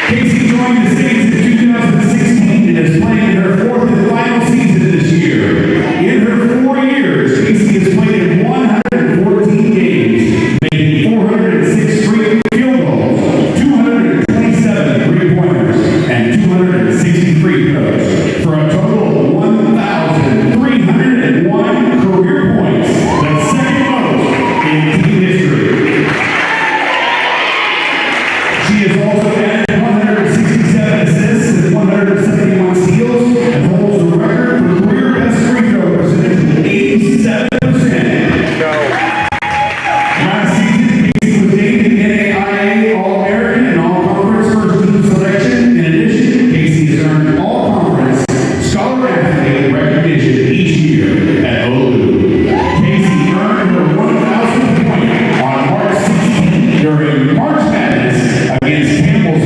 Casey joined the Saints in 2016 and is playing in her fourth and final season this year. In her 4 years, Casey has played in 114 games, making 406 field goals, 227 three-pointers, and 260 free throws, for a total of 1,301 career points, the second most in team history. She has also added 167 assists and 171 steals and holds the record for career best free throw percentage of 87%. Last season, Casey was named an NAIA All-American and All-Conference First Team selection. In addition, Casey has earned All-Conference Scholar Athlete recognition each year at OLLU. Casey earned her 1,000th point on March 16th during March Madness against Campbell's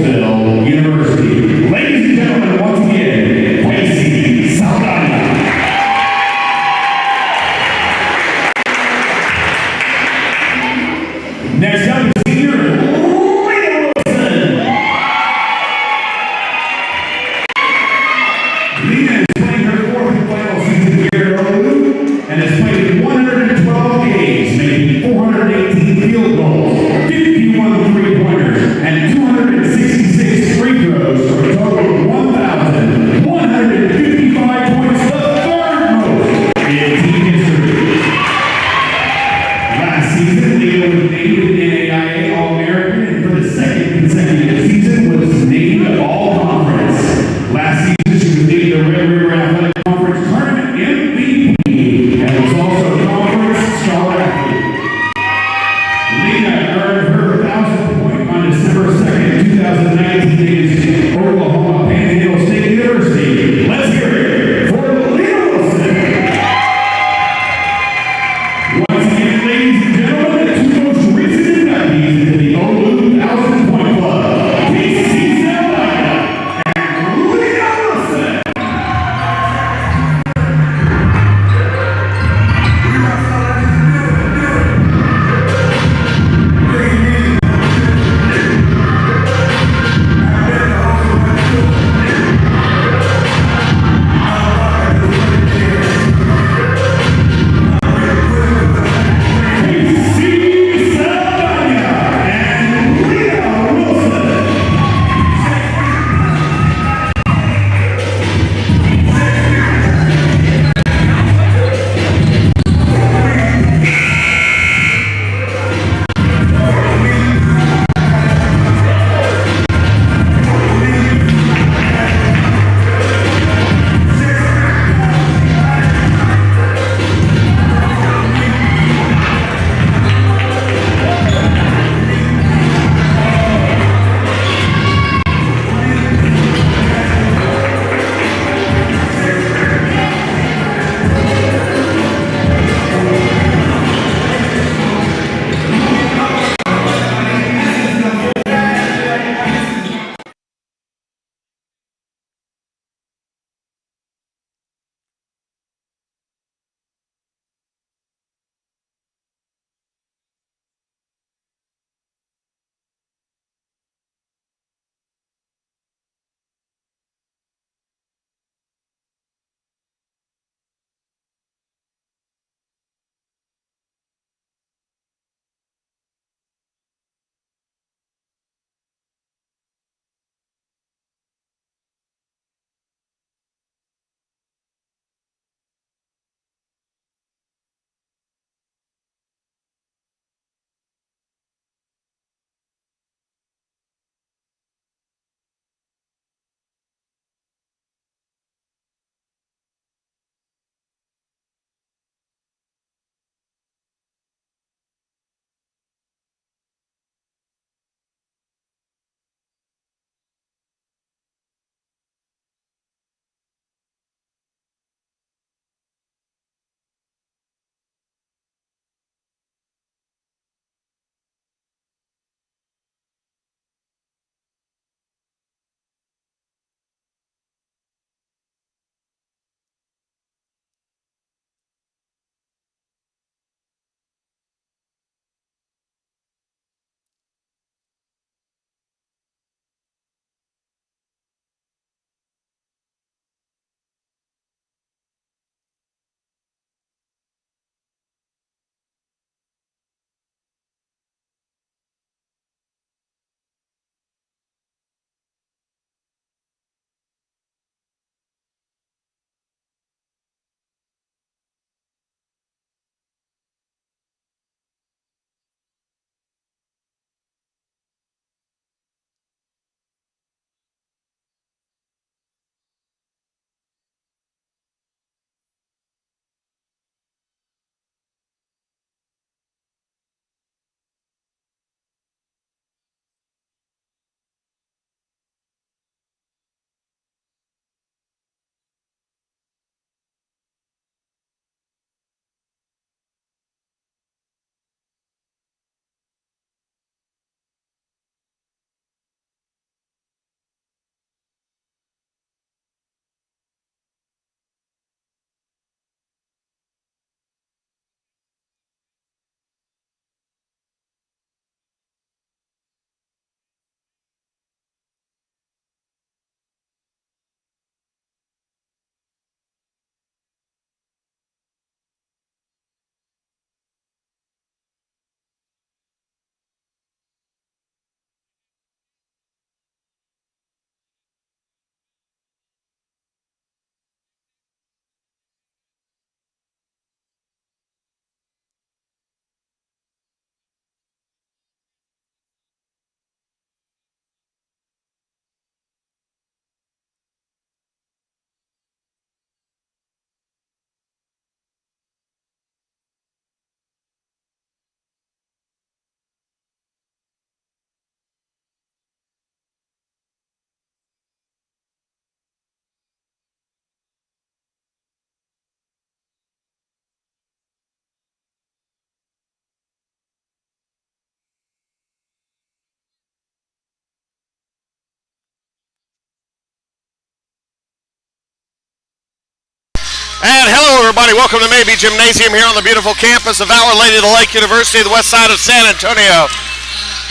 And hello, everybody. Welcome to Maybe Gymnasium here on the beautiful campus of Our Lady of the Lake University, the west side of San Antonio.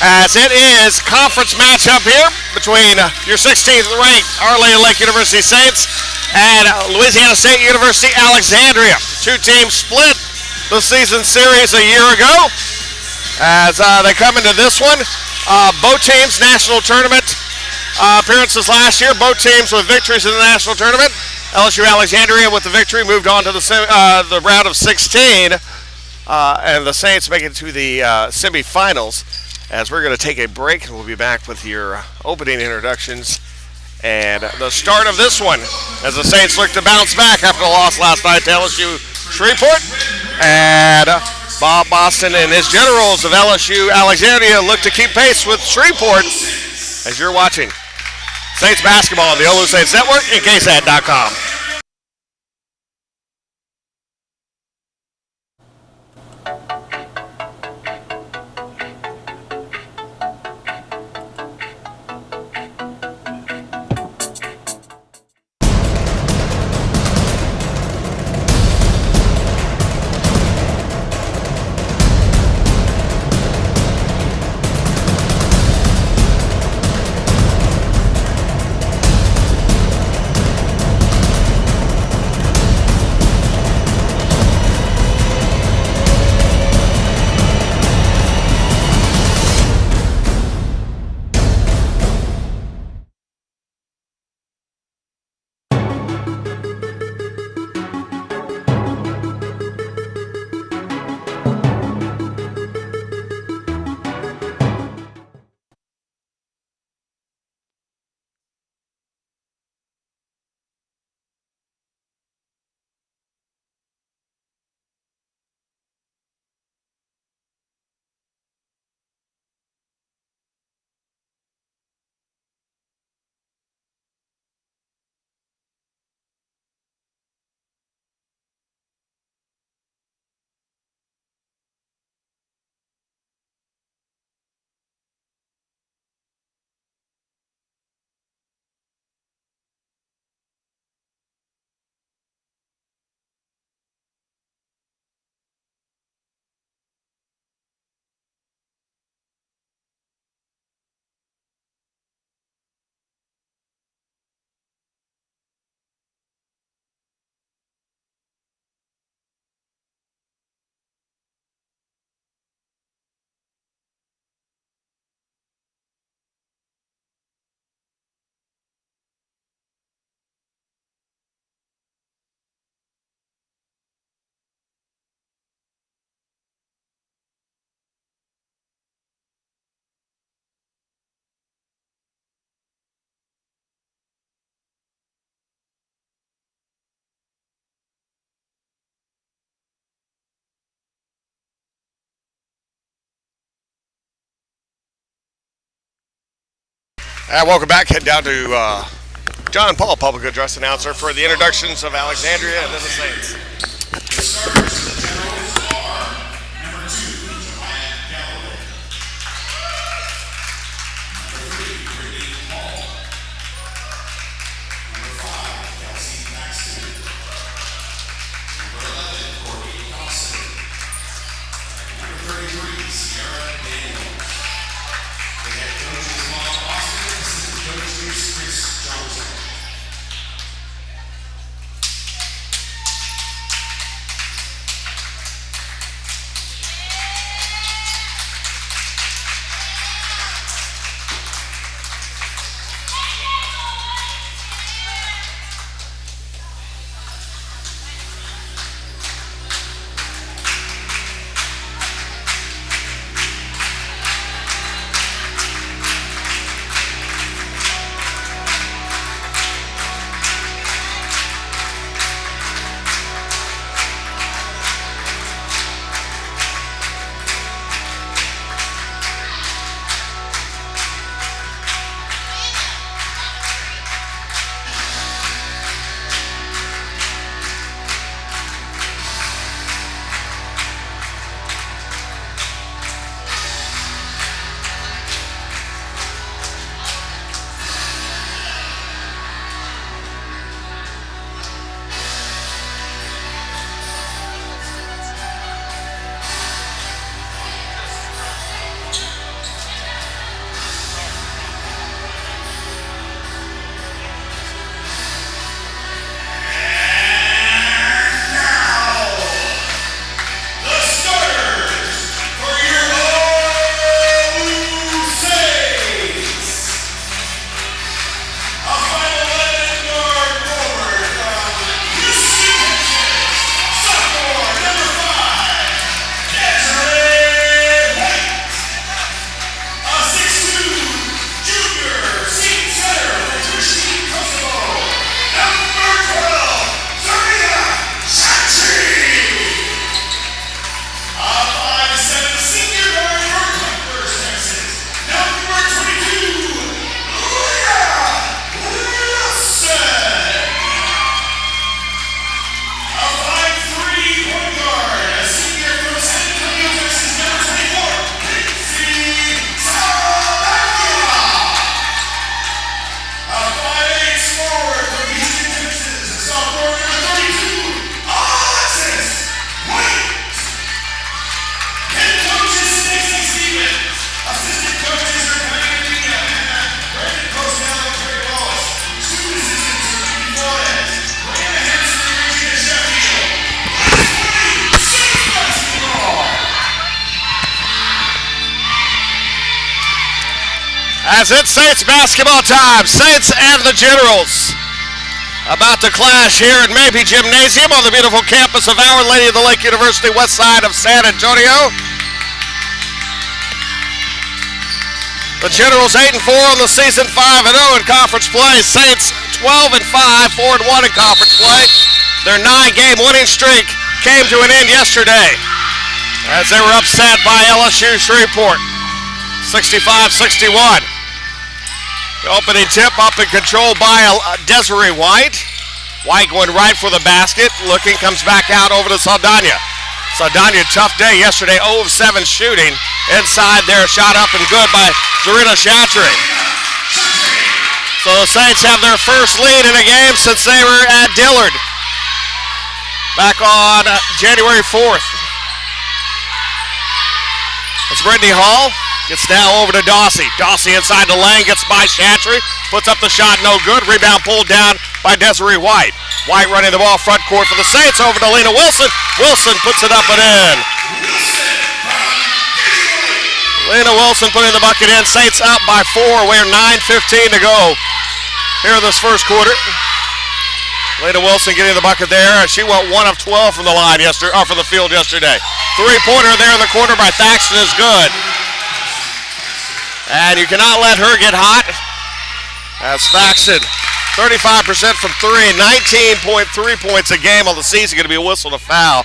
As it is conference matchup here between your 16th ranked Our Lady of the Lake University Saints and Louisiana State University Alexandria. Two teams split the season series a year ago. As they come into this one, both teams national tournament appearances last year. Both teams with victories in the national tournament. LSU-Alexandria with the victory moved on to the round of 16, and the Saints make it to the semifinals. As we're going to take a break, and we'll be back with your opening introductions and the start of this one as the Saints look to bounce back after the loss last night to LSU Shreveport. And Bob Boston and his generals of LSU Alexandria look to keep pace with Shreveport as you're watching Saints basketball on the OLLU Saints Network and KSAT.com. And welcome back. Head down to John Paul, public address announcer, for the introductions of Alexandria and then the Saints. As it's Saints basketball time. Saints and the Generals about to clash here at Maybe Gymnasium on the beautiful campus of Our Lady of the Lake University, west side of San Antonio. The Generals 8-4 on the season, 5-0 in conference play. Saints 12-5, 4-1 in conference play. Their 9-game winning streak came to an end yesterday as they were upset by LSU Shreveport, 65-61. The opening tip up and controlled by Desiree White. White going right for the basket. Looking, comes back out over to Saldana. Saldana, tough day yesterday, 0 of 7 shooting. Inside there, shot up and good by Zarina Chatry. So the Saints have their first lead in a game since they were at Dillard back on January 4th. It's Brittany Hall. Gets now over to Dawsey. Dawsey inside the lane, gets by Chatry. Puts up the shot, no good. Rebound pulled down by Desiree White. White running the ball front court for the Saints, over to Lena Wilson. Wilson puts it up and in. Lena Wilson putting the bucket in. Saints up by 4. We're 9:15 to go here in this first quarter. Lena Wilson getting the bucket there. She went 1 of 12 from the line yesterday, or from the field yesterday. Three-pointer there in the corner by Thaxton is good. And you cannot let her get hot. As Thaxton, 35% from 3, 19.3 points a game on the season. Going to be a whistle to foul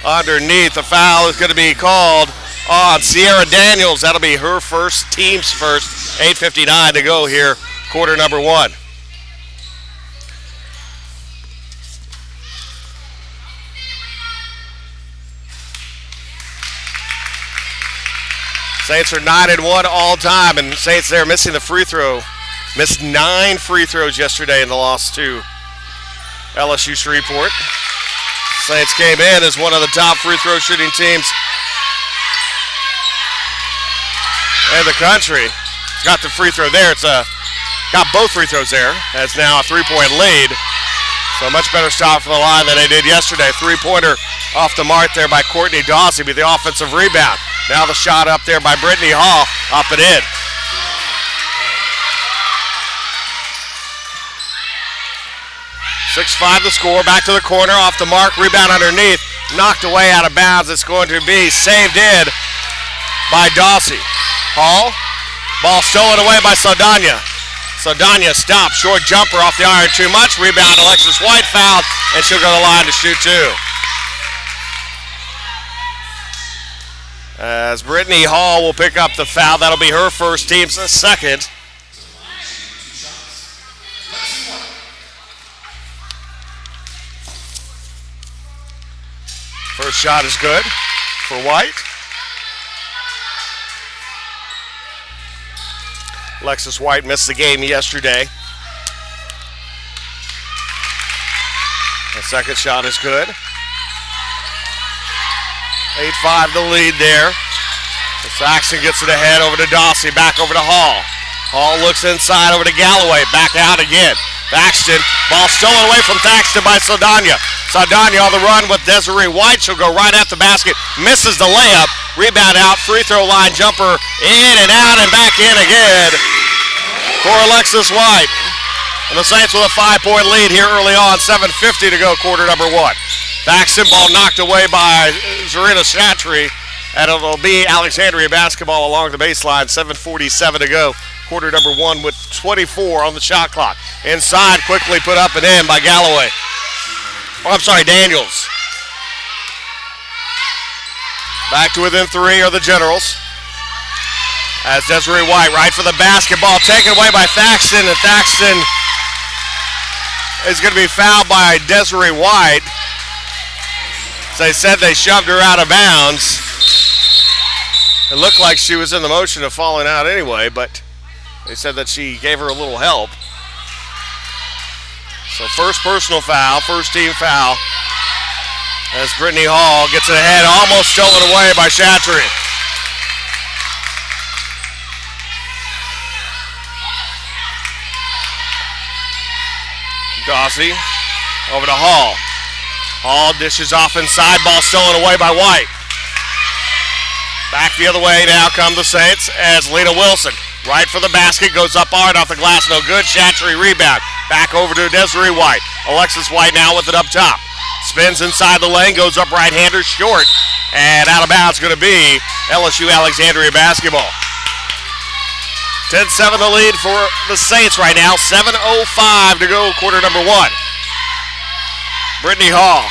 underneath. The foul is going to be called on Sierra Daniels. That'll be her first, team's first. 8:59 to go here, quarter number 1. Saints are 9-1 all time, and Saints there missing the free throw. Missed 9 free throws yesterday in the loss to LSU Shreveport. Saints came in as one of the top free throw shooting teams in the country. It's got the free throw there. It's got both free throws there. Has now a 3-point lead. So a much better stop from the line than they did yesterday. Three-pointer off the mark there by Courtney Dawsey with the offensive rebound. Now the shot up there by Brittany Hall, up and in. .6-5 the score, back to the corner, off the mark, rebound underneath, knocked away out of bounds. It's going to be saved in by Dawsey. Hall, ball stolen away by Saldana. Saldana stopped, short jumper off the iron too much, rebound Alexis White fouled, and she'll go to the line to shoot 2. As Brittany Hall will pick up the foul. That'll be her first, team's second. First shot is good for White. Alexis White missed the game yesterday. The second shot is good. 8-5 the lead there. Saxon gets it ahead over to Dawsey, back over to Hall. Hall looks inside over to Galloway, back out again. Thaxton, ball stolen away from Thaxton by Saldana. Saldana on the run with Desiree White. She'll go right at the basket, misses the layup. Rebound out, free throw line jumper, in and out and back in again for Alexis White. And the Saints with a 5-point lead here early on, 7:50 to go, quarter number 1. Thaxton, ball knocked away by Zarina Chatry, and it'll be Alexandria basketball along the baseline, 7:47 to go. Quarter number 1 with 24 on the shot clock. Inside, quickly put up and in by Galloway. Oh, I'm sorry, Daniels. Back to within 3 are the Generals. As Desiree White right for the basketball, taken away by Thaxton, and Thaxton is going to be fouled by Desiree White. They said they shoved her out of bounds. It looked like she was in the motion of falling out anyway, but they said that she gave her a little help. So first personal foul, first team foul. As Brittany Hall gets it ahead, almost stolen away by Chatry. Dawsey over to Hall. Hall dishes off inside, ball stolen away by White. Back the other way now come the Saints as Lena Wilson Right for the basket, goes up hard off the glass, no good. Chatry rebound. Back over to Desiree White. Alexis White now with it up top. Spins inside the lane, goes up right-hander, short. And out of bounds going to be LSU-Alexandria basketball. 10-7 the lead for the Saints right now. 7:05 to go, quarter number one. Brittany Hall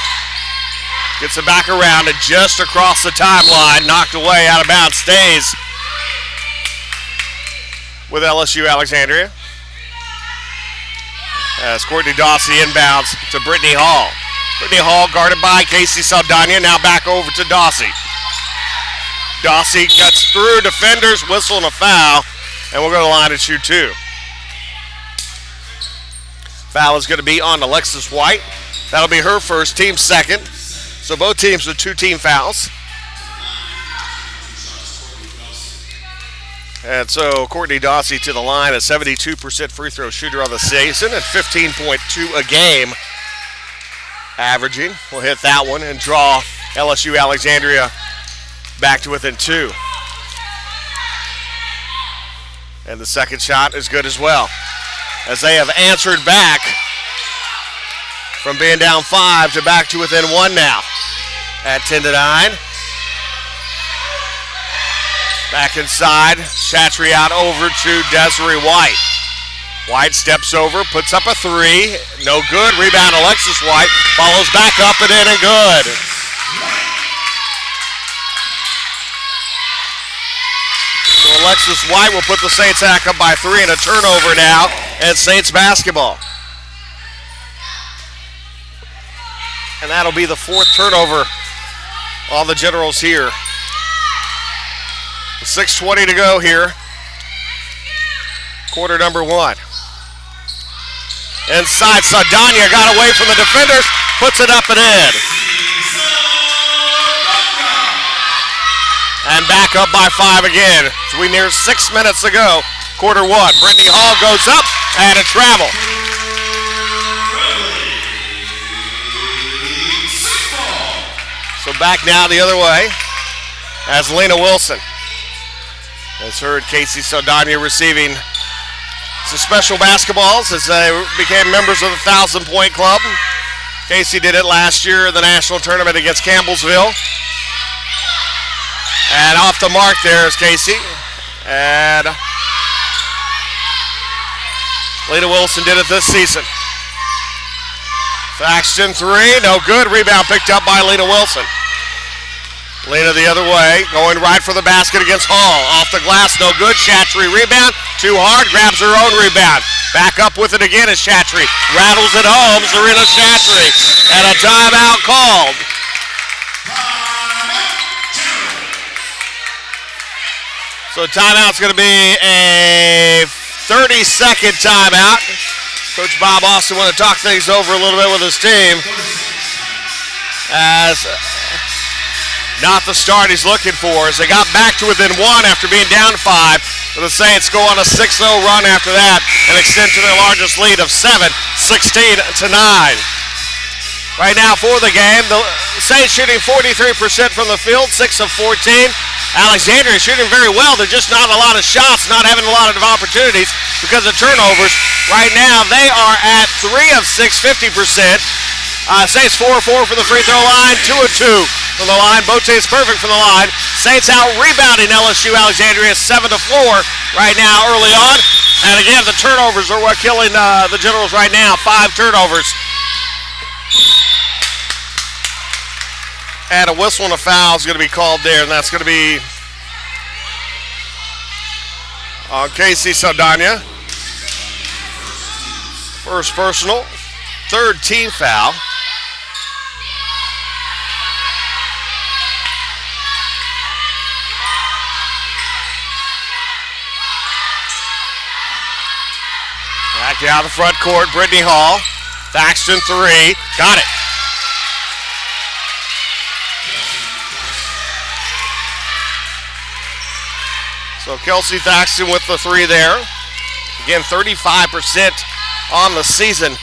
gets it back around and just across the timeline, knocked away, out of bounds, stays with LSU-Alexandria. As Courtney Dawsey inbounds to Brittany Hall. Brittany Hall guarded by Casey Saldana, now back over to Dawsey. Dawsey cuts through defenders, whistle and a foul, and we'll go to the line and shoot two. Foul is going to be on Alexis White. That'll be her first, team second. So both teams with two team fouls. And so Courtney Dawsey to the line, a 72% free throw shooter on the season at 15.2 a game averaging. We'll hit that one and draw LSU-Alexandria back to within two. And the second shot is good as well, as they have answered back from being down 5 to back to within 1 now at 10-9. Back inside, Chatry out over to Desiree White. White steps over, puts up a three, no good. Rebound Alexis White, follows back up and in and good. So Alexis White will put the Saints back up by 3 and a turnover now at Saints basketball. And that'll be the 4th turnover on the Generals here. 6:20 to go here. Quarter number one. Inside, Saldana got away from the defenders, puts it up and in. And back up by 5 again. So we near 6 minutes to go. Quarter one. Brittany Hall goes up and a travel. So back now the other way as Lena Wilson has heard Casey Saldana receiving some special basketballs as they became members of the 1,000-point club. Casey did it last year in the national tournament against Campbellsville. And off the mark there is Casey. And Lena Wilson did it this season. Thaxton three, no good. Rebound picked up by Lena Wilson. Lena the other way, going right for the basket against Hall. Off the glass, no good. Chatry rebound, too hard, grabs her own rebound. Back up with it again as Chatry rattles it home. Serena Chatry, and a timeout called. So timeout's going to be a 30-second timeout. Coach Bob Austin want to talk things over a little bit with his team, as not the start he's looking for, as they got back to within 1 after being down 5. But the Saints go on a 6-0 run after that and extend to their largest lead of 7, 16-9. Right now for the game, the Saints shooting 43% from the field, 6 of 14. Alexandria shooting very well. They're just not a lot of shots, not having a lot of opportunities because of turnovers. Right now, they are at 3 of 6, 50%. Saints 4 of 4 from the free throw line, 2 of 2 from the line. Both teams perfect from the line. Saints out rebounding LSU-Alexandria 7 to 4 right now early on. And again, the turnovers are what killing the Generals right now. 5 turnovers. And a whistle and a foul is going to be called there, and that's going to be on Casey Saldana. First personal, 3rd team foul. Back down the front court, Brittany Hall. Thaxton 3, got it. So Kelsey Thaxton with the 3 there. Again, 35% on the season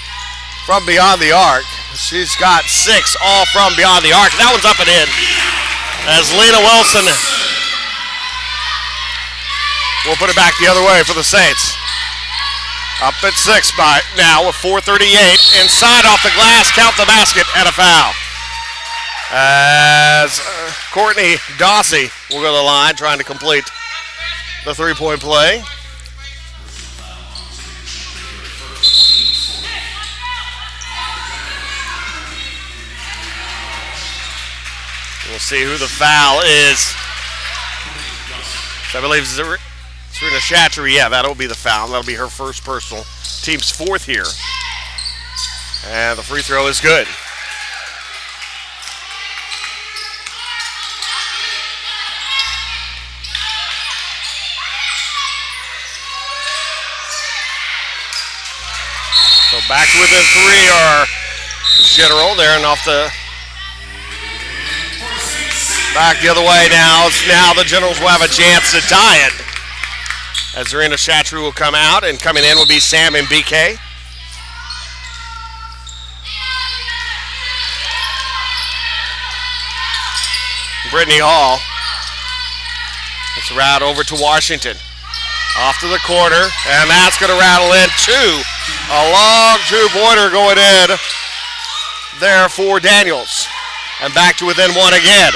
from beyond the arc. She's got 6 all from beyond the arc. That one's up and in as Lena Wilson will put it back the other way for the Saints. Up at 6 by now with 4:38. Inside off the glass, count the basket, and a foul. As Courtney Dawsey will go to the line trying to complete the three-point play. We'll see who the foul is. I believe it's Serena Chattery. Yeah, that'll be the foul. That'll be her first personal. Team's fourth here. And the free throw is good. So back to within 3 are General there, and off the back the other way now. Now the Generals will have a chance to tie it. As Serena Chatru will come out, and coming in will be Sam and BK. Brittany Hall. It's a route over to Washington. Off to the corner, and that's going to rattle in 2. A long 2-pointer going in there for Daniels. And back to within 1 again.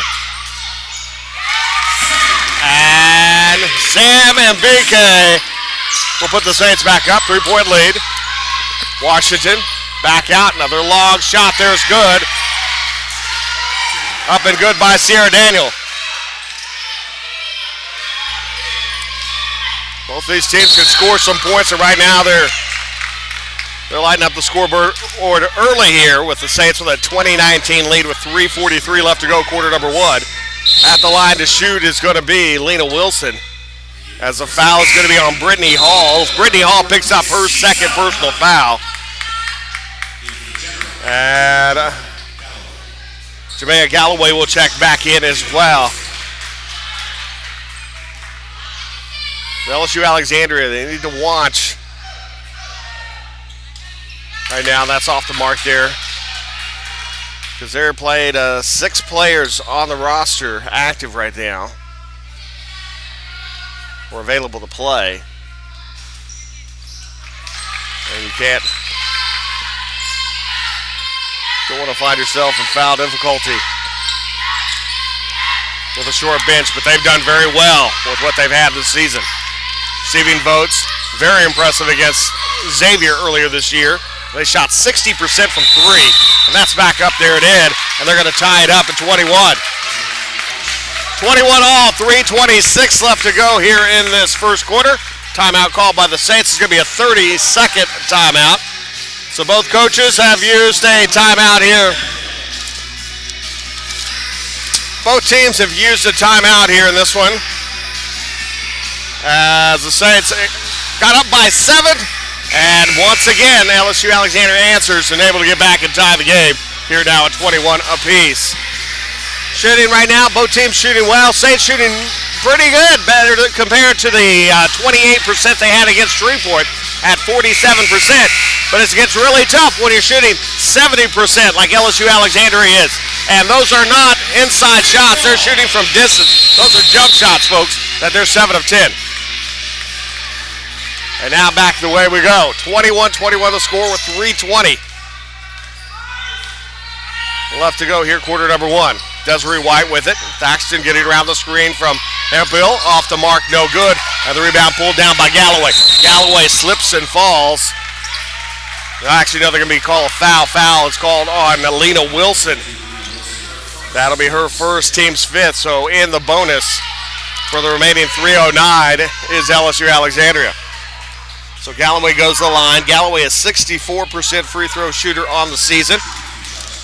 And Sam and BK will put the Saints back up. 3-point lead. Washington back out. Another long shot there is good. Up and good by Sierra Daniel. Both these teams can score some points, and right now they're lighting up the scoreboard early here with the Saints with a 20-19 lead with 3:43 left to go, quarter number 1. At the line to shoot is going to be Lena Wilson, as the foul is going to be on Brittany Hall. Brittany Hall picks up her second personal foul. And Jamea Galloway will check back in as well. The LSU-Alexandria, they need to watch. Right now, that's off the mark there. Because they're played 6 players on the roster active right now, or available to play. And you don't want to find yourself in foul difficulty with a short bench, but they've done very well with what they've had this season. Receiving votes, very impressive against Xavier earlier this year. They shot 60% from 3, and that's back up there and in, and they're going to tie it up at 21. 21 all, 3:26 left to go here in this first quarter. Timeout called by the Saints. It's going to be a 30-second timeout. So both coaches have used a timeout here. Both teams have used a timeout here in this one, as the Saints got up by 7. And once again, LSU-Alexandria answers and able to get back and tie the game here now at 21 apiece. Shooting right now, both teams shooting well. Saints shooting pretty good, better compared to the 28% they had against Shreveport at 47%. But it gets really tough when you're shooting 70% like LSU-Alexandria is. And those are not inside shots. They're shooting from distance. Those are jump shots, folks, that they're 7 of 10. And now back the way we go. 21-21 the score with 3:20 left to go here, quarter number 1. Desiree White with it. Thaxton getting around the screen from Hemphill. Off the mark, no good. And the rebound pulled down by Galloway. Galloway slips and falls. Actually, no, they're going to be called a foul. Foul is called on Alina Wilson. That'll be her first, team's 5th. So in the bonus for the remaining 3:09 is LSU-Alexandria. So Galloway goes to the line. Galloway is 64% free throw shooter on the season,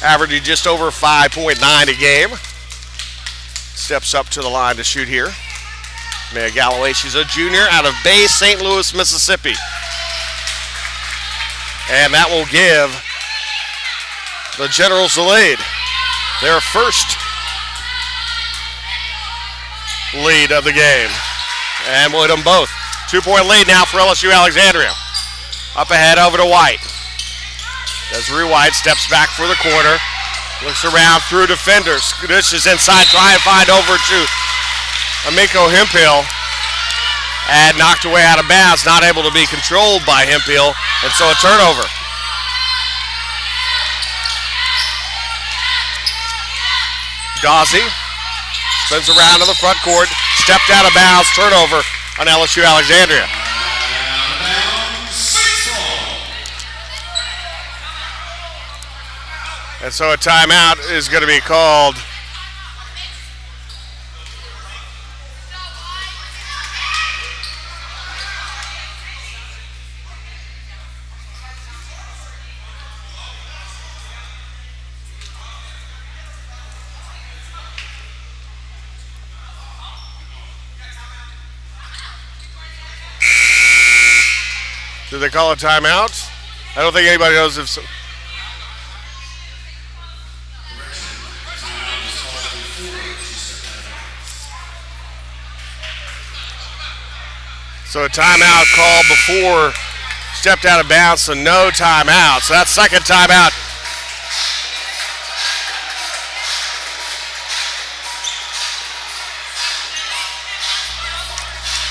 averaging just over 5.9 a game. Steps up to the line to shoot here. Maya Galloway, she's a junior out of Bay St. Louis, Mississippi. And that will give the Generals the lead. Their first lead of the game. And we'll hit them both. 2-point lead now for LSU-Alexandria. Up ahead over to White. Desiree White steps back for the corner. Looks around through defenders. This is inside, trying to find over to Amiko Hemphill. and knocked away out of bounds, not able to be controlled by Hemphill, and so a turnover. Dawsey spins around to the front court, stepped out of bounds, turnover on LSU-Alexandria. And so a timeout is going to be called. Did they call a timeout? I don't think anybody knows if so. So a timeout called before stepped out of bounds, so no timeout. So that's second timeout.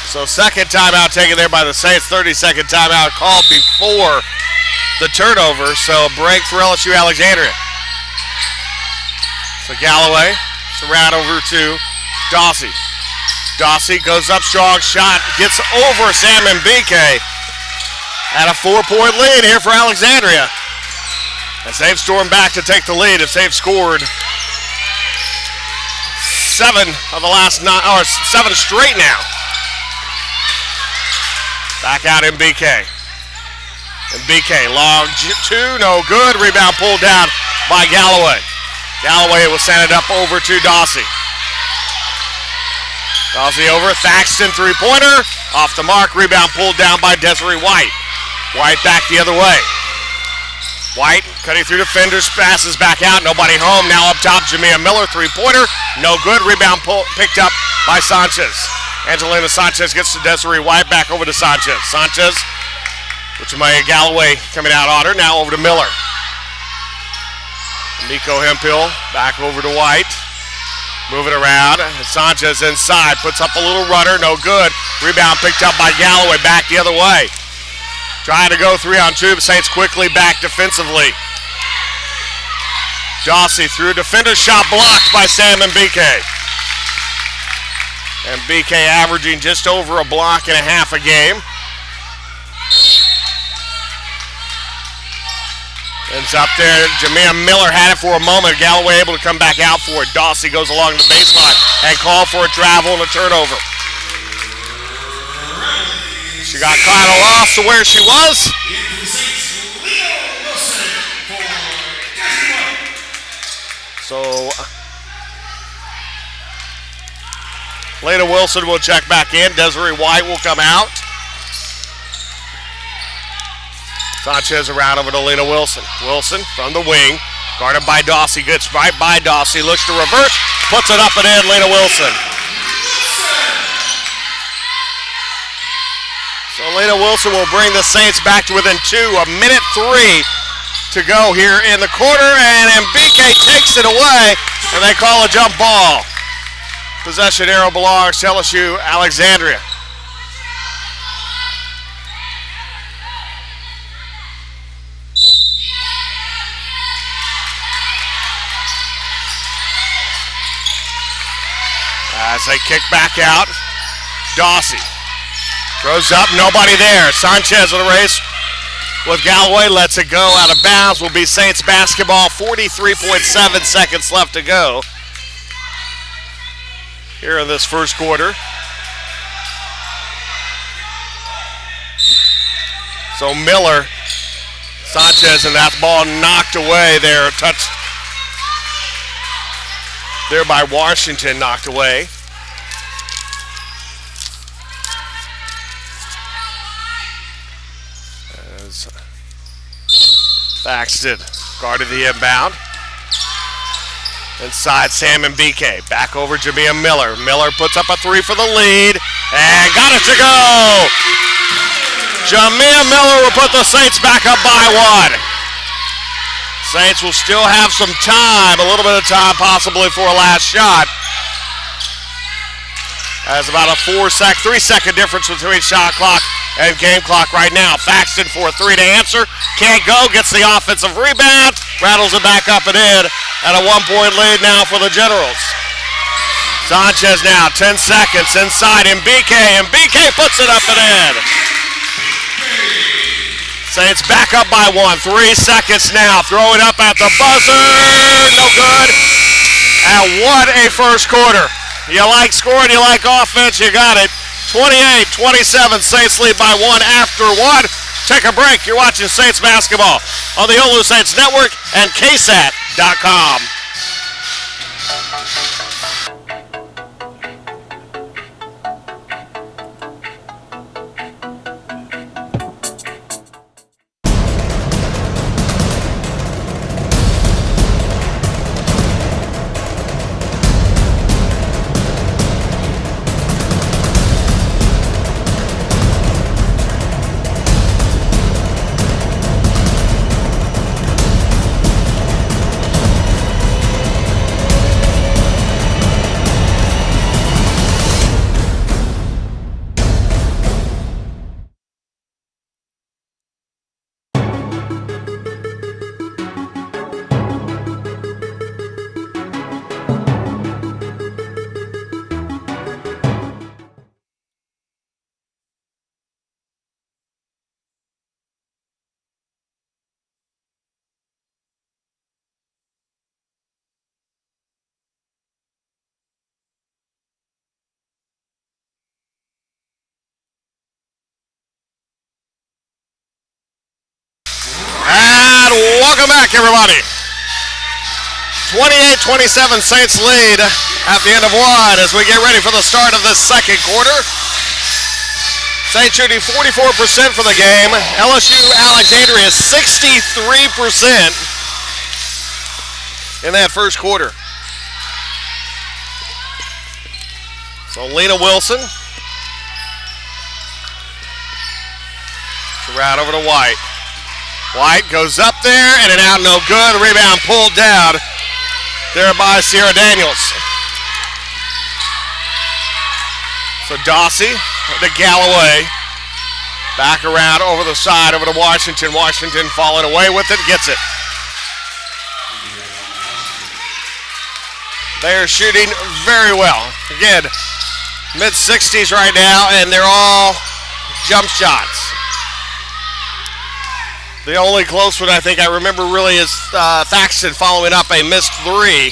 So second timeout taken there by the Saints. 30-second timeout called before the turnover. So a break for LSU-Alexandria. So Galloway, surround over to Dawsey. Dawsey goes up strong, shot, gets over Sam Mbike. At a 4-point lead here for Alexandria. As they've stormed back to take the lead, as they've scored 7 of the last 9, or 7 straight now. Back out Mbike. Mbike, long 2, no good. Rebound pulled down by Galloway. Galloway will send it up over to Dawsey. Dawsey over, Thaxton three-pointer. Off the mark, rebound pulled down by Desiree White. White back the other way. White cutting through defenders, passes back out, nobody home. Now up top, Jamia Miller, three-pointer. No good, rebound picked up by Sanchez. Angelina Sanchez gets to Desiree White, back over to Sanchez. Sanchez, which is my Galloway coming out on her, now over to Miller. Nico Hemphill back over to White. Moving around, Sanchez inside, puts up a little runner, no good. Rebound picked up by Galloway, back the other way. Trying to go 3-on-2, Saints quickly back defensively. Dawsey through defender shot blocked by Sam Mbike. Mbike averaging just over a block and a half a game. Ends up there, Jamia Miller had it for a moment. Galloway able to come back out for it. Dawsey goes along the baseline and call for a travel and a turnover. She got kind of lost to where she was. So, Lena Wilson will check back in. Desiree White will come out. Sanchez around over to Lena Wilson. Wilson from the wing, guarded by Dawsey, gets right by Dawsey, looks to reverse, puts it up and in, Lena Wilson. So Lena Wilson will bring the Saints back to within 2, 1:03 to go here in the quarter, and Mbike takes it away, and they call a jump ball. Possession arrow belongs to LSU-Alexandria. As they kick back out, Dawsey throws up, nobody there. Sanchez in the race with Galloway, lets it go out of bounds. Will be Saints basketball, 43.7 seconds left to go here in this first quarter. So Miller, Sanchez, and that ball knocked away there, touched there by Washington, knocked away. As Thaxton guarded the inbound. Inside Sam Mbike, back over Jamia Miller. Miller puts up a 3 for the lead, and got it to go! Jamia Miller will put the Saints back up by 1. Saints will still have some time, a little bit of time possibly for a last shot. There's about a 3-second difference between shot clock and game clock right now. Thaxton for a three to answer. Can't go. Gets the offensive rebound. Rattles it back up and in. And a 1-point lead now for the Generals. Sanchez now, 10 seconds inside MBK. And BK puts it up and in. Saints back up by 1. 3 seconds now. Throw it up at the buzzer. No good. And what a first quarter. You like scoring, you like offense, you got it. 28-27, Saints lead by 1 after 1. Take a break. You're watching Saints basketball on the OLLU Saints Network and KSAT.com. And welcome back, everybody. 28-27 Saints lead at the end of 1 as we get ready for the start of this second quarter. Saints shooting 44% for the game. LSU-Alexandria is 63% in that first quarter. So Lena Wilson. Right over to White. White goes up there and an out, no good. Rebound pulled down there by Sierra Daniels. So Dawsey to Galloway. Back around over the side over to Washington. Washington falling away with it, gets it. They are shooting very well. Again, mid-60s right now, and they're all jump shots. The only close one I think I remember really is Thaxton following up a missed three.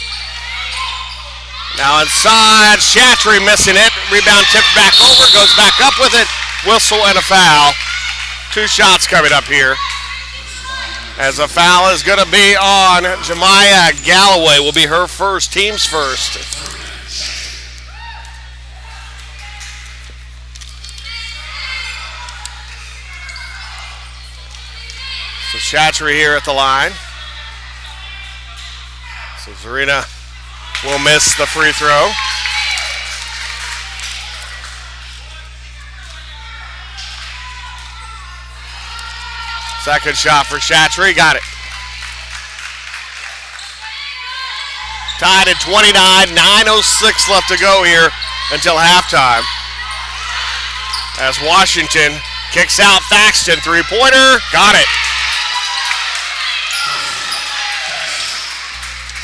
Now inside, Chatry missing it. Rebound tipped back over, goes back up with it. Whistle and a foul. 2 shots coming up here. As a foul is going to be on Jemiah Galloway. Will be her first, team's first. So Chatry here at the line. So Zarina will miss the free throw. Second shot for Chatry, got it. Tied at 29, 9:06 left to go here until halftime. As Washington kicks out Thaxton, three-pointer, got it.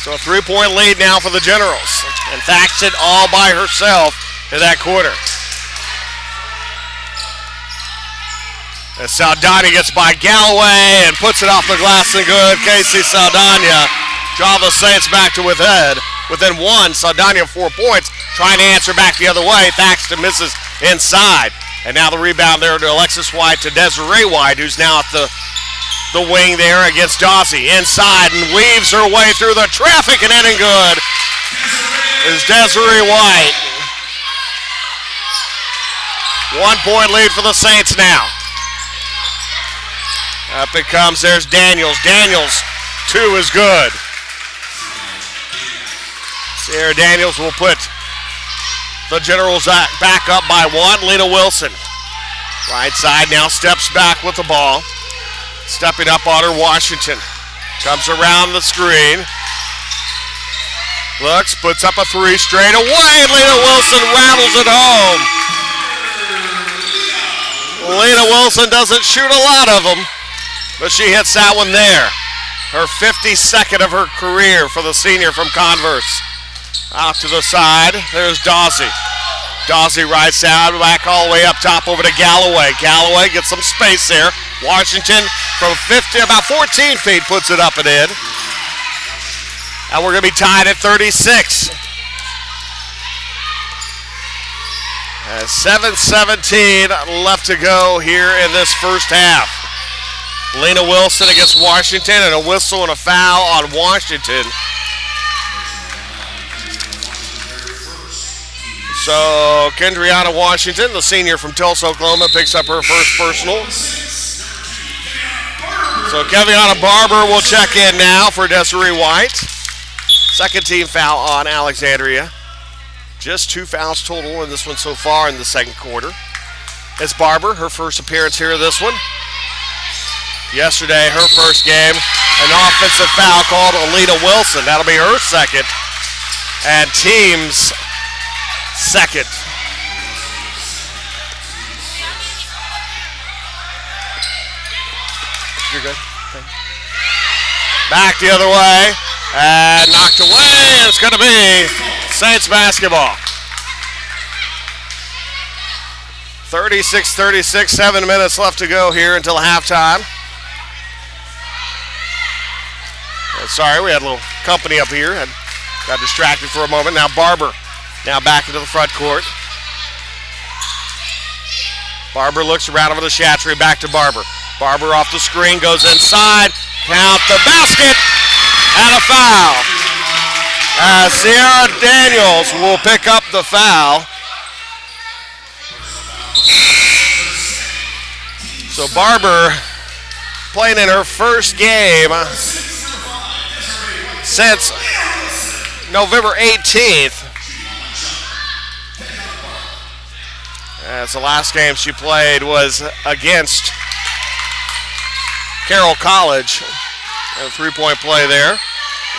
So a 3-point lead now for the Generals. And Thaxton all by herself in that quarter. As Saldana gets by Galloway and puts it off the glass and good. Casey Saldana draw the Saints back to within 1. Saldana 4 points, trying to answer back the other way. Thaxton misses inside. And now the rebound there to Alexis White to Desiree White, who's now at the wing there against Dawsey. Inside and weaves her way through the traffic and in good is Desiree White. 1 point lead for the Saints now. Up it comes, there's Daniels. Daniels, 2 is good. Sierra Daniels will put the Generals back up by 1. Lena Wilson, right side now, steps back with the ball. Stepping up on her, Washington. Comes around the screen. Looks, puts up a three straight away. Lena Wilson rattles it home. Lena Wilson doesn't shoot a lot of them, but she hits that one there. Her 52nd of her career for the senior from Converse. Out to the side, there's Dawsey. Dawsey right side, back all the way up top over to Galloway. Galloway gets some space there. Washington from 50, about 14 feet, puts it up and in. And we're going to be tied at 36. 7:17 left to go here in this first half. Lena Wilson against Washington, and a whistle and a foul on Washington. So Kendriana Washington, the senior from Tulsa, Oklahoma, picks up her first personal. So Keviana Barber will check in now for Desiree White. Second team foul on Alexandria. Just 2 fouls total in this one so far in the second quarter. It's Barber, her first appearance here in this one. Yesterday, her first game, an offensive foul called Alina Wilson. That'll be her second, and team's second. You're good. Okay. Back the other way, and knocked away. It's going to be Saints basketball. 36-36, 7 minutes left to go here until halftime. Sorry, we had a little company up here and got distracted for a moment. Now Barber, now back into the front court. Barber looks around over the Chatry, back to Barber. Barber off the screen, goes inside, count the basket, and a foul. Sierra Daniels will pick up the foul. So Barber playing in her first game since November 18th. As the last game she played was against Carroll College. A three-point play there.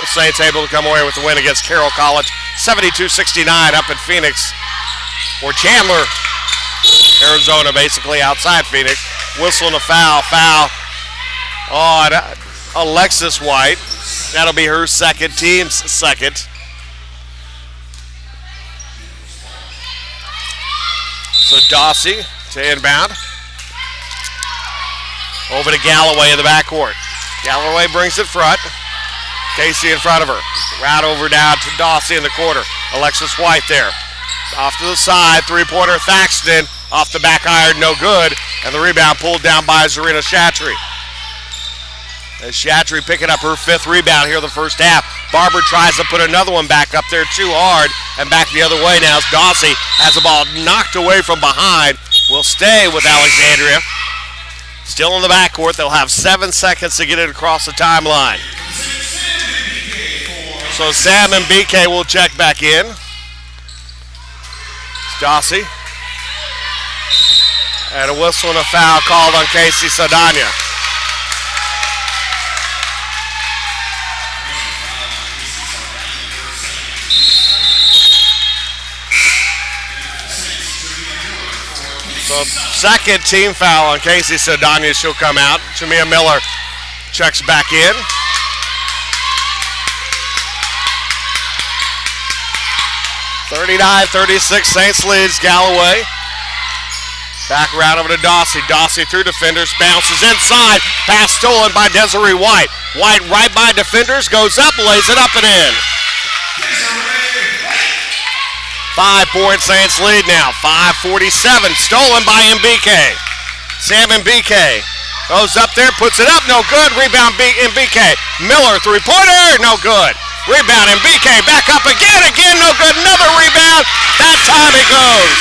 The Saints able to come away with the win against Carroll College. 72-69 up in Phoenix. Or Chandler, Arizona, basically outside Phoenix. Whistle and a foul. Foul on Alexis White. That'll be her second, team's second. So Dawsey to inbound. Over to Galloway in the backcourt. Galloway brings it front. Casey in front of her. Right over down to Dawsey in the corner. Alexis White there. Off to the side, three-pointer Thaxton. Off the back iron, no good. And the rebound pulled down by Zarina Chatry. As Chatry picking up her fifth rebound here in the first half. Barber tries to put another one back up there too hard. And back the other way now as Dawsey has the ball knocked away from behind. Will stay with Alexandria. Still in the backcourt. They'll have 7 seconds to get it across the timeline. So Sam and BK will check back in. Dawsey. And a whistle and a foul called on Casey Saldana. So second team foul on Casey Saldana. She'll come out. Jamia Miller checks back in. (39-36) Saints leads Galloway. Back around over to Dawsey. Dawsey through defenders, bounces inside. Pass stolen by Desiree White. White right by defenders, goes up, lays it up and in. 5-point Saints lead now. 5:47, stolen by MBK. Sam MBK goes up there, puts it up, no good. Rebound MBK. Miller, three-pointer, no good. Rebound MBK, back up again, no good. Another rebound. That time it goes.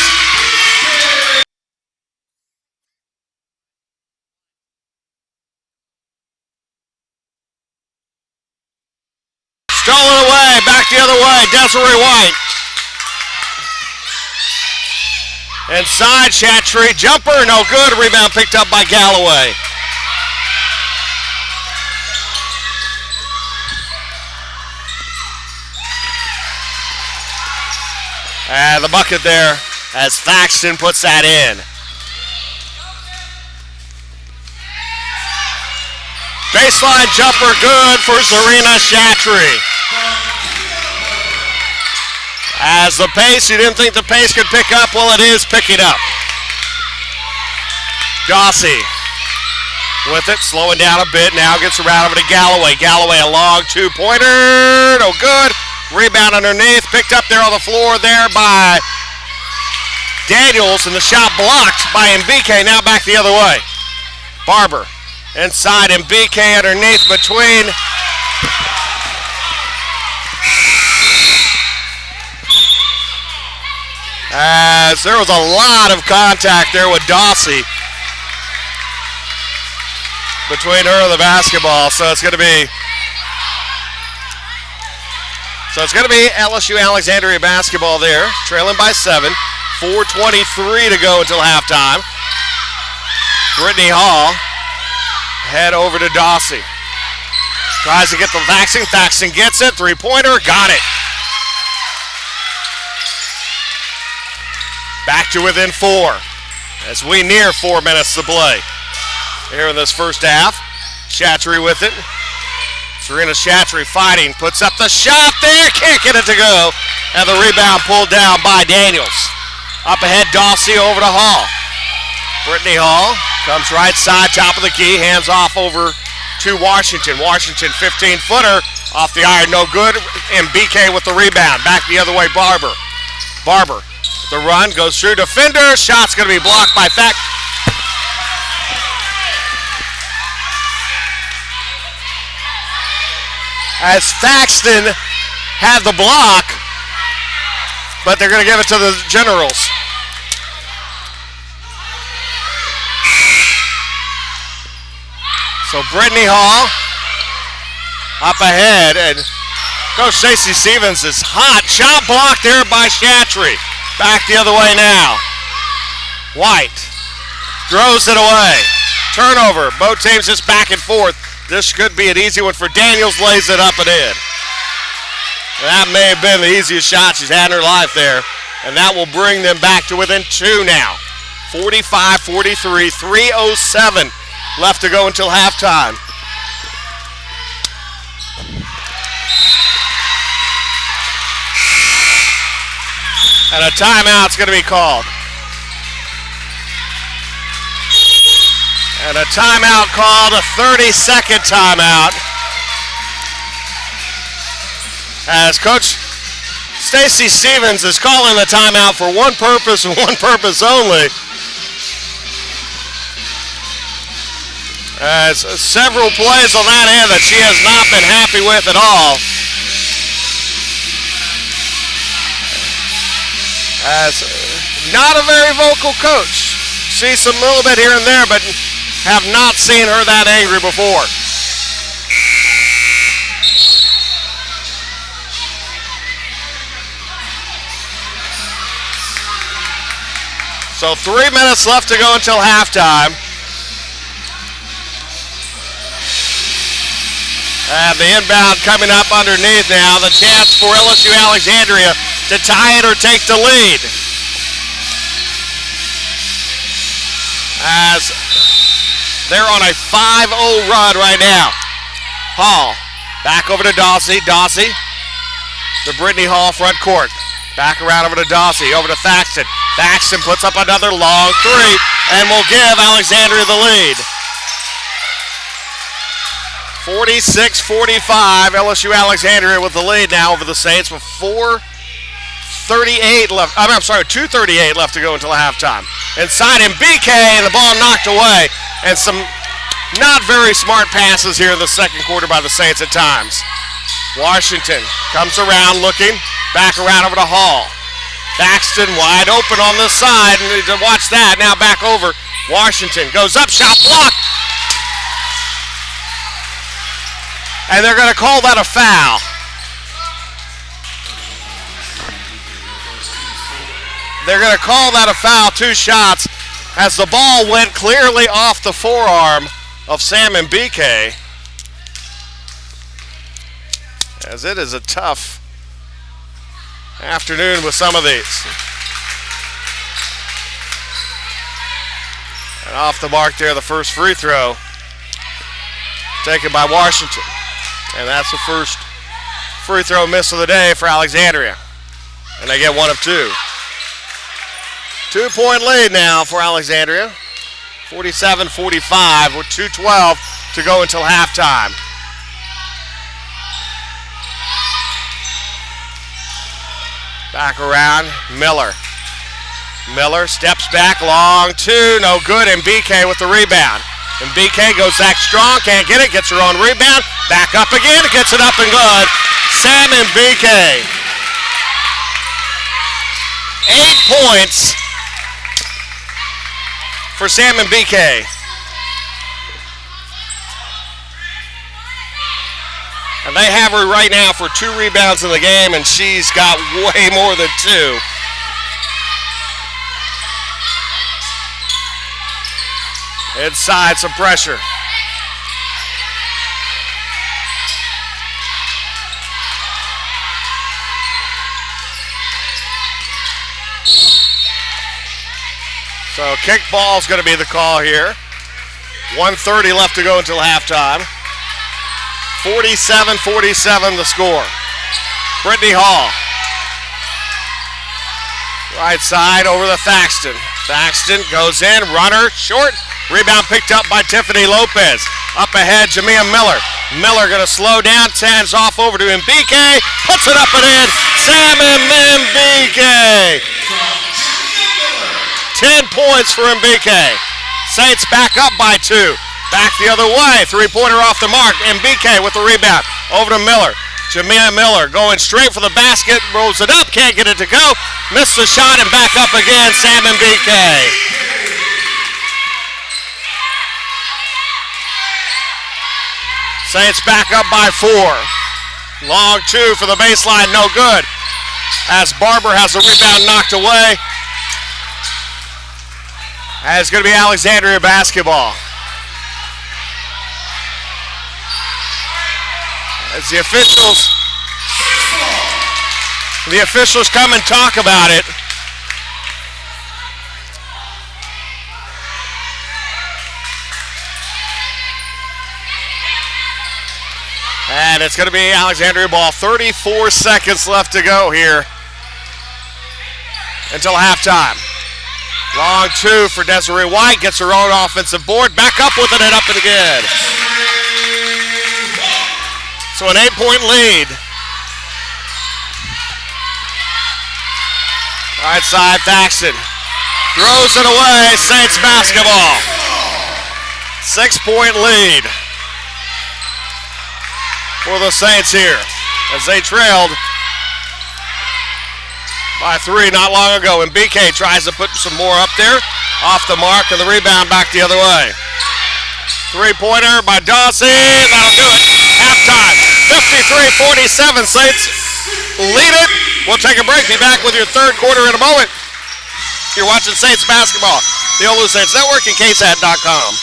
Stolen away, back the other way, Desiree White. Inside, Chatry, jumper, no good. Rebound picked up by Galloway. And the bucket there as Thaxton puts that in. Baseline jumper good for Serena Shatry. As the pace, you didn't think the pace could pick up, well it is picking up. Dawsey with it, slowing down a bit, now gets around over to Galloway. Galloway a long two-pointer, no good. Rebound underneath, picked up there on the floor there by Daniels, and the shot blocked by Mbike, now back the other way. Barber inside, Mbike underneath between. As there was a lot of contact there with Dawsey between her and the basketball, so it's going to be LSU-Alexandria basketball there, trailing by 7, 4:23 to go until halftime. Brittany Hall head over to Dawsey, tries to get the Thaxton. Thaxton gets it, three-pointer, got it. Back to within 4 as we near 4 minutes to play here in this first half. Shatry with it. Serena Shatry fighting, puts up the shot there, can't get it to go. And the rebound pulled down by Daniels. Up ahead, Dawsey over to Hall. Brittany Hall comes right side, top of the key, hands off over to Washington. Washington 15-footer off the iron, no good. Mbike with the rebound. Back the other way, Barber. Barber. The run goes through defender. Shot's going to be blocked by Thaxton. As Thaxton had the block, but they're going to give it to the Generals. So Brittany Hall up ahead, and Coach Stacey Stevens is hot. Shot blocked there by Shatry. Back the other way now. White throws it away. Turnover. Both teams just back and forth. This could be an easy one for Daniels. Lays it up and in. That may have been the easiest shot she's had in her life there. And that will bring them back to within 2 now. 45-43, 3:07 left to go until halftime. And a timeout's going to be called. And a timeout called, a 30-second timeout. As Coach Stacey Stevens is calling the timeout for one purpose and one purpose only. As several plays on that end that she has not been happy with at all. As not a very vocal coach. Sees some little bit here and there, but have not seen her that angry before. So 3 minutes left to go until halftime. And the inbound coming up underneath now. The chance for LSU-Alexandria to tie it or take the lead. As they're on a 5-0 run right now. Hall back over to Dawsey. Dawsey to Brittany Hall front court. Back around over to Dawsey, over to Thaxton. Thaxton puts up another long three and will give Alexandria the lead. 46-45, LSU-Alexandria with the lead now over the Saints with 2:38 left to go until halftime. Inside Mbike, and the ball knocked away, and some not very smart passes here in the second quarter by the Saints at times. Washington comes around looking, back around over to Hall. Thaxton wide open on this side, and to watch that, now back over. Washington goes up, shot blocked. And they're going to call that a foul. They're going to call that a foul, 2 shots, as the ball went clearly off the forearm of Sam Mbike. As it is a tough afternoon with some of these. And off the mark there, the first free throw taken by Washington. And that's the first free throw miss of the day for Alexandria. And they get one of two. 2-point lead now for Alexandria. 47-45 with 2:12 to go until halftime. Back around, Miller. Miller steps back, long two, no good, and BK with the rebound. And BK goes back strong, can't get it, gets her own rebound, back up again, gets it up and good. Sam and BK. 8 points for Sam and BK. And they have her right now for 2 rebounds in the game, and she's got way more than 2. Inside, some pressure. So kickball is going to be the call here. 1:30 left to go until halftime. 47-47 the score. Brittany Hall. Right side over to Thaxton. Thaxton goes in, runner, short. Rebound picked up by Tiffany Lopez. Up ahead, Jamia Miller. Miller going to slow down, hands off over to Mbike. Puts it up and in. Sam and Mbike. 10 points for Mbike. Saints back up by 2. Back the other way. 3-pointer off the mark. Mbike with the rebound. Over to Miller. Jamia Miller going straight for the basket. Rolls it up. Can't get it to go. Missed the shot and back up again. Sam Mbike. Saints back up by 4. Long 2 for the baseline. No good. As Barber has the rebound knocked away. And it's going to be Alexandria basketball. As the officials come and talk about it. And it's going to be Alexandria ball. 34 seconds left to go here until halftime. Long 2 for Desiree White. Gets her own offensive board. Back up with it and up and good. So an 8-point lead. Right side, Thaxton. Throws it away. Saints basketball. 6-point lead for the Saints here as they trailed by 3 not long ago. And BK tries to put some more up there. Off the mark and the rebound back the other way. 3-pointer by Dawson. That'll do it. Halftime. 53-47. Saints lead it. We'll take a break. Be back with your third quarter in a moment. You're watching Saints basketball. The OLLU Saints Network and KSAT.com.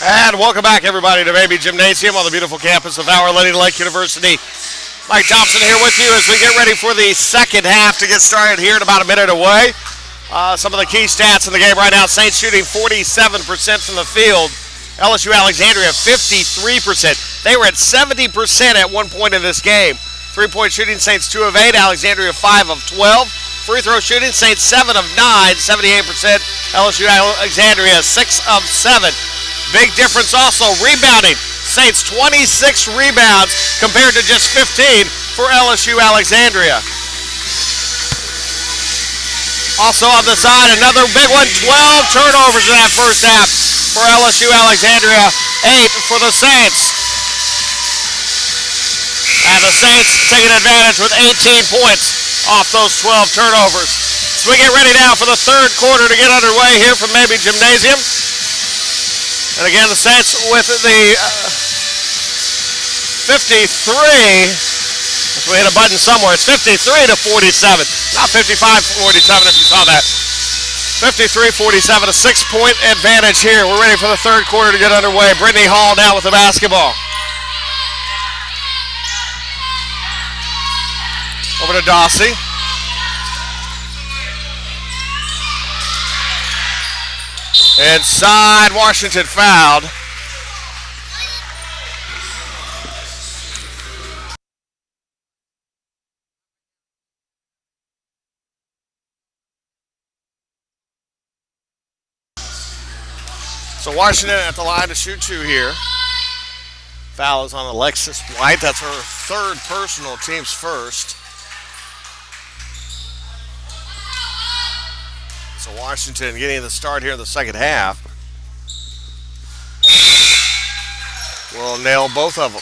And welcome back, everybody, to Baby Gymnasium on the beautiful campus of Our Lady Lake University. Mike Thompson here with you as we get ready for the second half to get started here in about a minute away. Some of the key stats in the game right now: Saints shooting 47% from the field. LSU-Alexandria 53%. They were at 70% at one point in this game. Three-point shooting, Saints 2 of 8, Alexandria 5 of 12. Free throw shooting, Saints 7 of 9, 78%. LSU-Alexandria 6 of 7. Big difference also, rebounding. Saints 26 rebounds compared to just 15 for LSU-Alexandria. Also on the side, another big one, 12 turnovers in that first half for LSU-Alexandria, 8 for the Saints. And the Saints taking advantage with 18 points off those 12 turnovers. So we get ready now for the third quarter to get underway here from Maybe Gymnasium. And again, the Saints with the 53. We hit a button somewhere. It's 53 to 47. Not 55-47 if you saw that. 53-47, a 6-point advantage here. We're ready for the third quarter to get underway. Brittany Hall now with the basketball. Over to Dawsey. Inside, Washington fouled. So Washington at the line to shoot two here. Foul is on Alexis White. That's her third personal, team's first. So Washington getting the start here in the second half. Will nail both of them.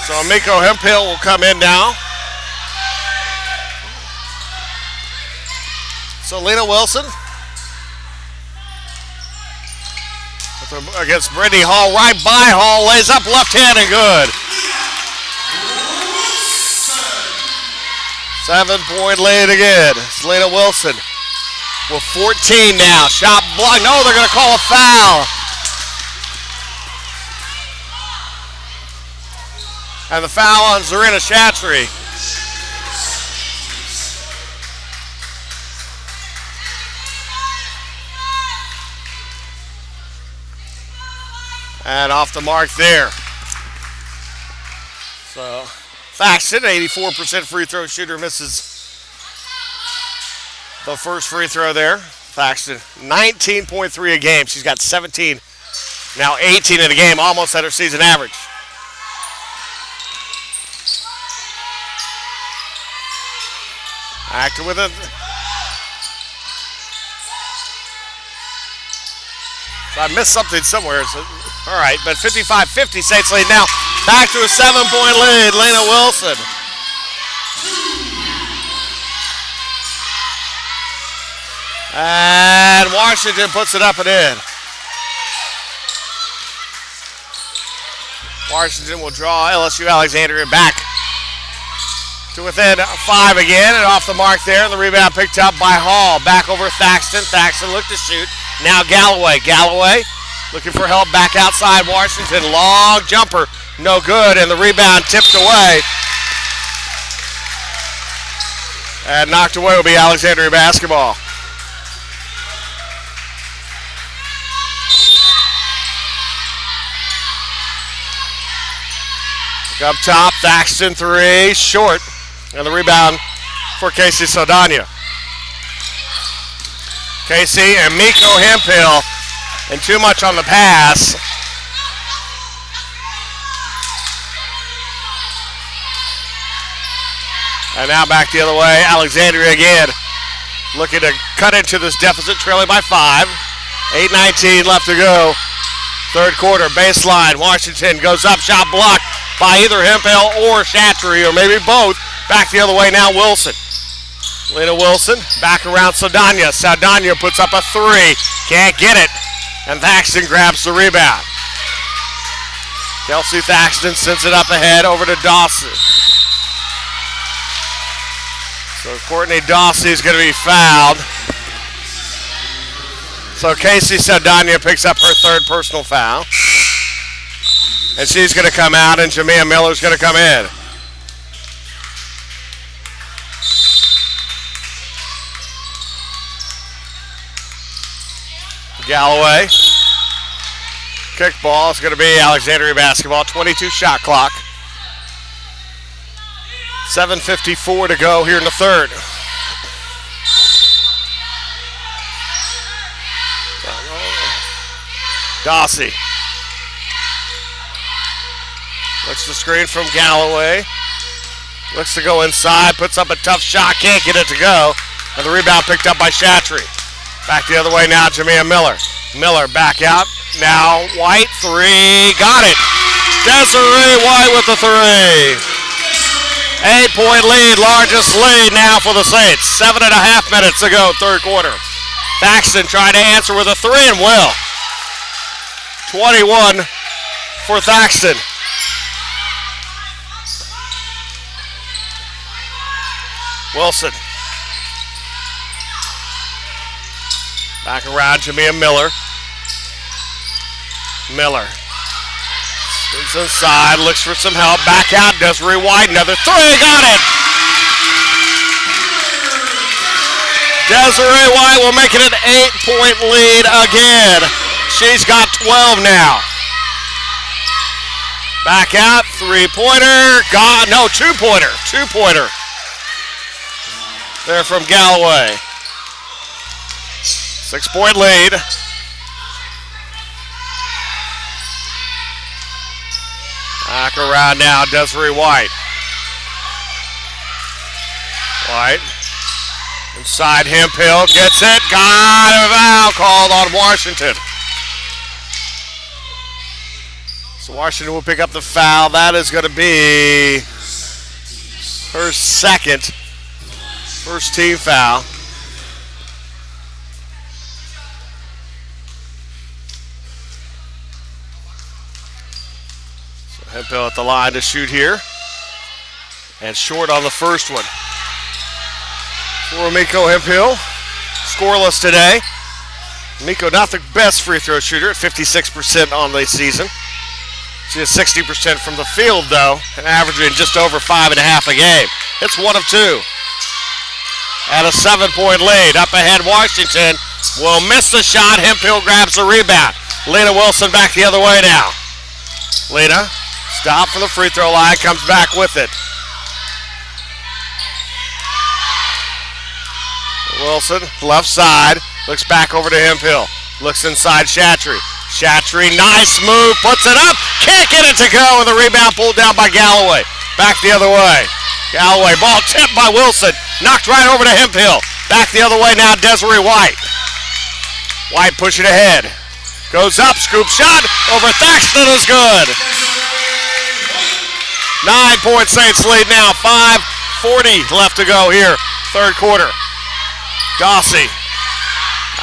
So Miko Hemphill will come in now. So Lena Wilson against Brittany Hall, right by Hall, lays up left hand and good. 7-point lead again. It's Lena Wilson with 14 now. Shot blocked. No, they're going to call a foul. And the foul on Zarina Chatry. And off the mark there. So Thaxton, 84% free throw shooter, misses the first free throw there. Thaxton, 19.3 a game. She's got 17, now 18 in a game, almost at her season average. Active with it. So I missed something somewhere. So, all right, but 55-50 Saints lead now. Back to a 7-point lead, Lena Wilson. And Washington puts it up and in. Washington will draw LSU-Alexandria back to within 5 again, and off the mark there, and the rebound picked up by Hall. Back over Thaxton. Thaxton looked to shoot. Now Galloway. Galloway looking for help back outside Washington. Long jumper, no good, and the rebound tipped away. And knocked away will be Alexandria basketball. Up top, Thaxton three, short. And the rebound for Casey Saldana. Casey and Miko Hemphill, and too much on the pass. And now back the other way, Alexandria again, looking to cut into this deficit, trailing by 5. 8:19 left to go. Third quarter, baseline, Washington goes up, shot blocked by either Hemphill or Chatry, or maybe both. Back the other way now, Wilson. Lena Wilson, back around Saldana. Saldana puts up a 3, can't get it, and Thaxton grabs the rebound. Kelsey Thaxton sends it up ahead over to Dawson. So Courtney Dawsey is going to be fouled. So Casey Saldana picks up her third personal foul. And she's going to come out, and Jamia Miller's going to come in. Galloway. Kickball is going to be Alexandria basketball. 22 shot clock. 7:54 to go here in the third. Dossie. Looks the screen from Galloway. Looks to go inside, puts up a tough shot, can't get it to go. And the rebound picked up by Chatry. Back the other way now, Jamia Miller. Miller back out. Now White, three, got it. Desiree White with the three. 8-point lead, largest lead now for the Saints. 7.5 minutes to go, third quarter. Thaxton trying to answer with a three and will. 21 for Thaxton. Wilson. Back around Jamia Miller. Miller. Spins inside, looks for some help. Back out, Desiree White, another three, got it! Desiree White will make it an 8-point lead again. She's got 12 now. Back out, three-pointer, no, two-pointer. There from Galloway. 6-point lead. Back around now, Desiree White. White. Inside Hemphill, gets it, got a foul called on Washington. So Washington will pick up the foul. That is going to be her second first team foul. So Hemphill at the line to shoot here. And short on the first one. For Miko Hemphill, scoreless today. Miko not the best free throw shooter at 56% on the season. She is 60% from the field though, and averaging just over 5.5 a game. It's 1 of 2. At a 7-point lead, up ahead Washington will miss the shot. Hemphill grabs the rebound. Lena Wilson back the other way now. Lena, stop for the free throw line, comes back with it. Wilson, left side, looks back over to Hemphill. Looks inside Chatry. Chatry, nice move, puts it up, can't get it to go, and the rebound pulled down by Galloway. Back the other way. Galloway, ball tipped by Wilson, knocked right over to Hemphill. Back the other way now, Desiree White. White pushing ahead. Goes up, scoop shot, over Thaxton is good. 9-point Saints lead now, 5:40 left to go here, third quarter. Dossie.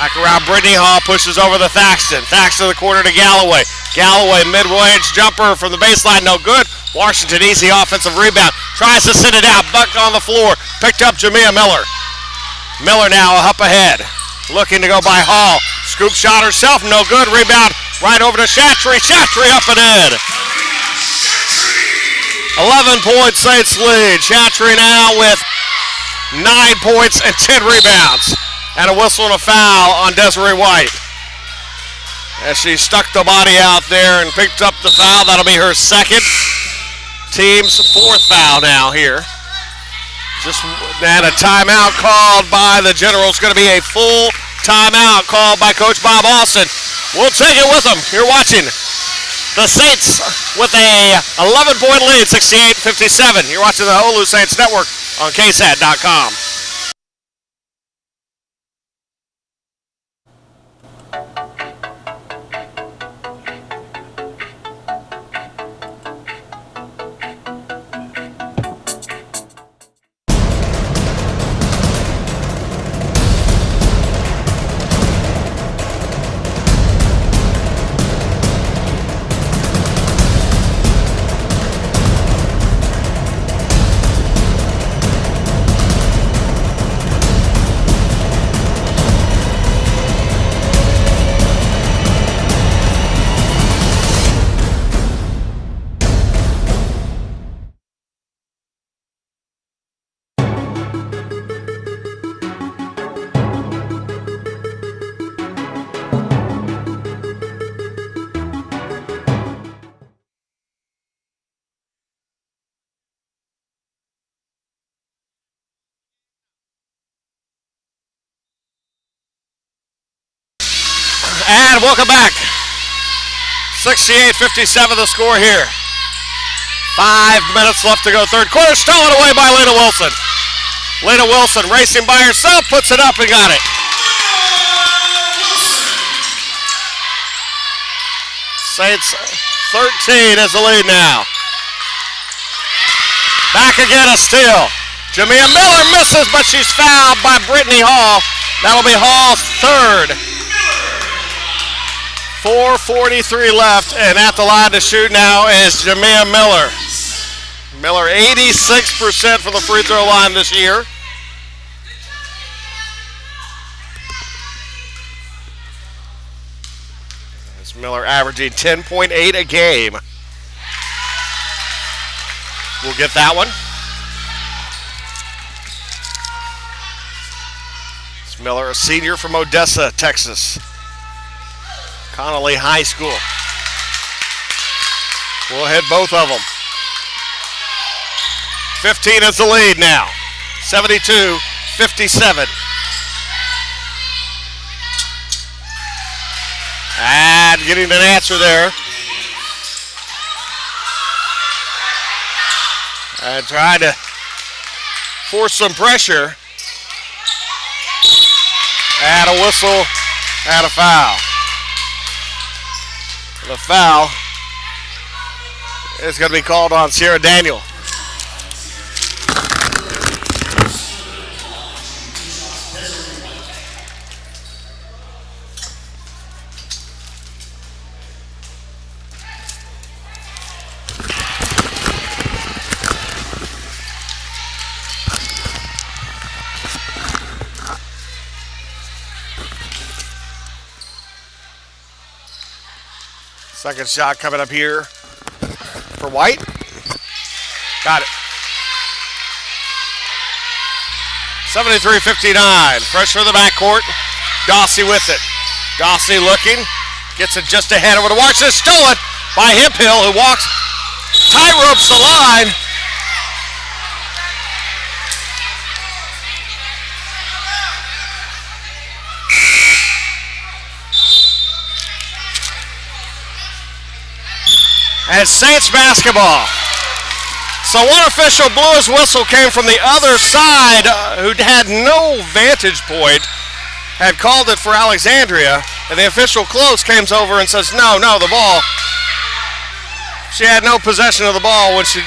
Back around Brittany Hall, pushes over the Thaxton. Thaxton to the corner to Galloway. Galloway, mid-range jumper from the baseline, no good. Washington, easy offensive rebound. Tries to send it out, buck on the floor. Picked up Jamia Miller. Miller now up ahead. Looking to go by Hall. Scoop shot herself, no good. Rebound right over to Chatry. Chatry up and in. 11-point Saints lead. Chatry now with 9 points and 10 rebounds. And a whistle and a foul on Desiree White. As she stuck the body out there and picked up the foul. That'll be her second. Team's fourth foul now here. Just and a timeout called by the Generals. Going to be a full timeout called by Coach Bob Austin. We'll take it with them. You're watching the Saints with a 11-point lead, 68-57. You're watching the OLLU Saints Network on KSAT.com. And welcome back. 68-57 the score here. 5 minutes left to go third quarter. Stolen away by Lena Wilson. Lena Wilson racing by herself, puts it up and got it. Saints 13 is the lead now. Back again, a steal. Jamia Miller misses, but she's fouled by Brittany Hall. That'll be Hall's third. 4:43 left, and at the line to shoot now is Jamia Miller. Miller 86% from the free throw line this year. That's Miller averaging 10.8 a game. We'll get that one. It's Miller, a senior from Odessa, Texas. Connolly High School. We'll hit both of them. 15 is the lead now. 72-57. And getting an answer there. And trying to force some pressure. And a whistle and a foul. The foul is going to be called on Sierra Daniel. Second shot coming up here for White. Got it. 73-59. Pressure in the backcourt. Dossie with it. Dossie looking. Gets it just ahead over to Washington. Stolen by Hemphill, who walks, tightropes the line. And Saints basketball. So one official blew his whistle, came from the other side, who had no vantage point, had called it for Alexandria, and the official close comes over and says, no, the ball. She had no possession of the ball when she...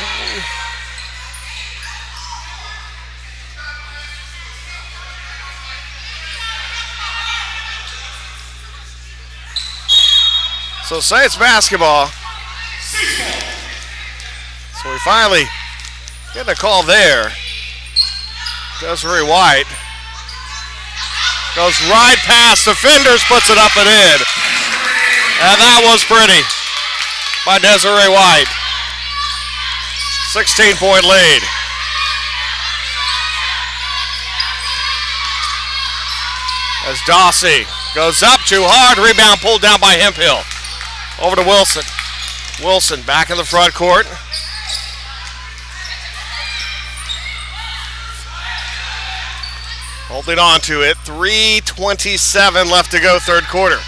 So Saints basketball. So we finally get a call there. Desiree White goes right past defenders, puts it up and in. And that was pretty by Desiree White. 16-point lead. As Dossie goes up too hard, rebound pulled down by Hemphill. Over to Wilson. Wilson back in the front court. Holding on to it. 3:27 left to go third quarter.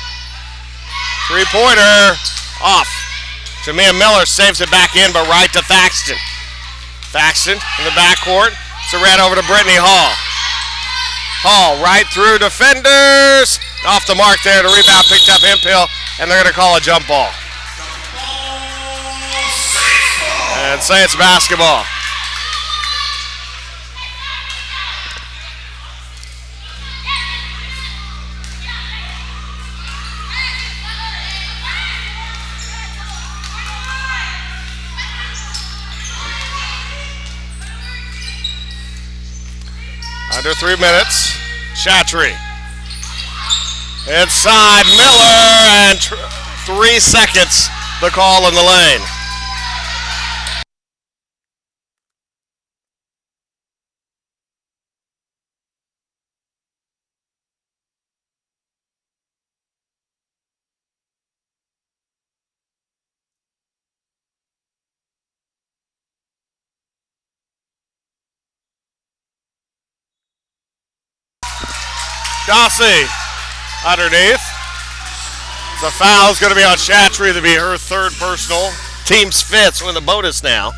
Three-pointer off. Jamia Miller saves it back in, but right to Thaxton. Thaxton in the backcourt. So ran over to Brittany Hall. Hall right through defenders. Off the mark there. The rebound picked up Hemphill, and they're going to call a jump ball. And Saints basketball. Under 3 minutes. Chatry. Inside Miller, and 3 seconds. The call in the lane. Dossie underneath. The foul is going to be on Chattree. That'll be her third personal. Team's fifth with a bonus now.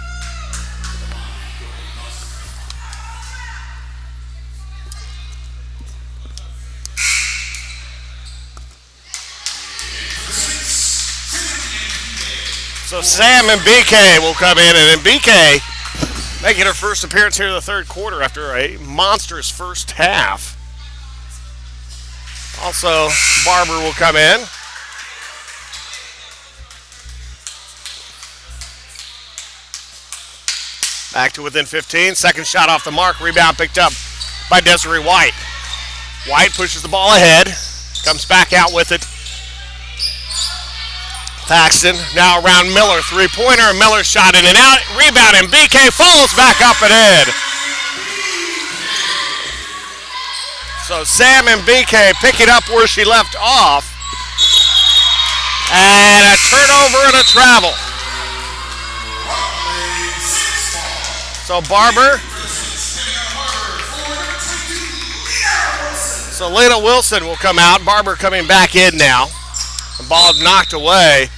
So Sam and BK will come in, and then BK making her first appearance here in the third quarter after a monstrous first half. Also, Barber will come in. Back to within 15. Second shot off the mark. Rebound picked up by Desiree White. White pushes the ball ahead. Comes back out with it. Paxton now around Miller. Three-pointer. Miller shot in and out. Rebound, and BK falls back up and in. So Sam and BK pick it up where she left off. And a turnover and a travel. So Barber. So Lena Wilson will come out. Barber coming back in now. The ball knocked away.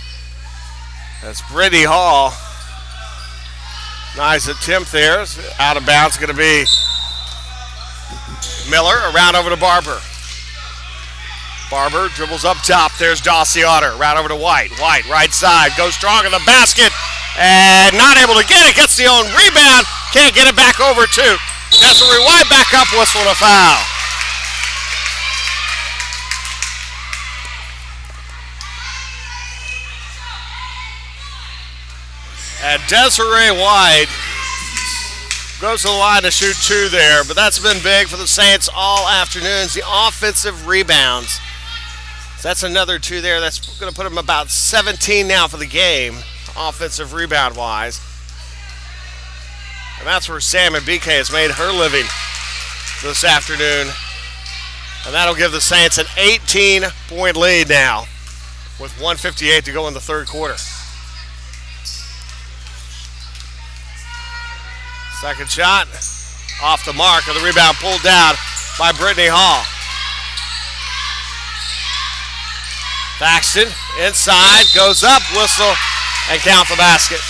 That's Brittany Hall. Nice attempt there. Out of bounds going to be Miller. Around over to Barber. Barber dribbles up top. There's Dawsey Otter. Around over to White. White right side. Goes strong in the basket. And not able to get it. Gets the own rebound. Can't get it back over to Desiree White. Back up, whistle, and a foul. And Desiree White goes to the line to shoot two there, but that's been big for the Saints all afternoons. The offensive rebounds. So that's another two there. That's going to put them about 17 now for the game, offensive rebound-wise. And that's where Sam and BK has made her living this afternoon. And that'll give the Saints an 18-point lead now with 1:58 to go in the third quarter. Second shot off the mark, and the rebound pulled down by Brittany Hall. Paxton inside, goes up, whistle, and count the basket.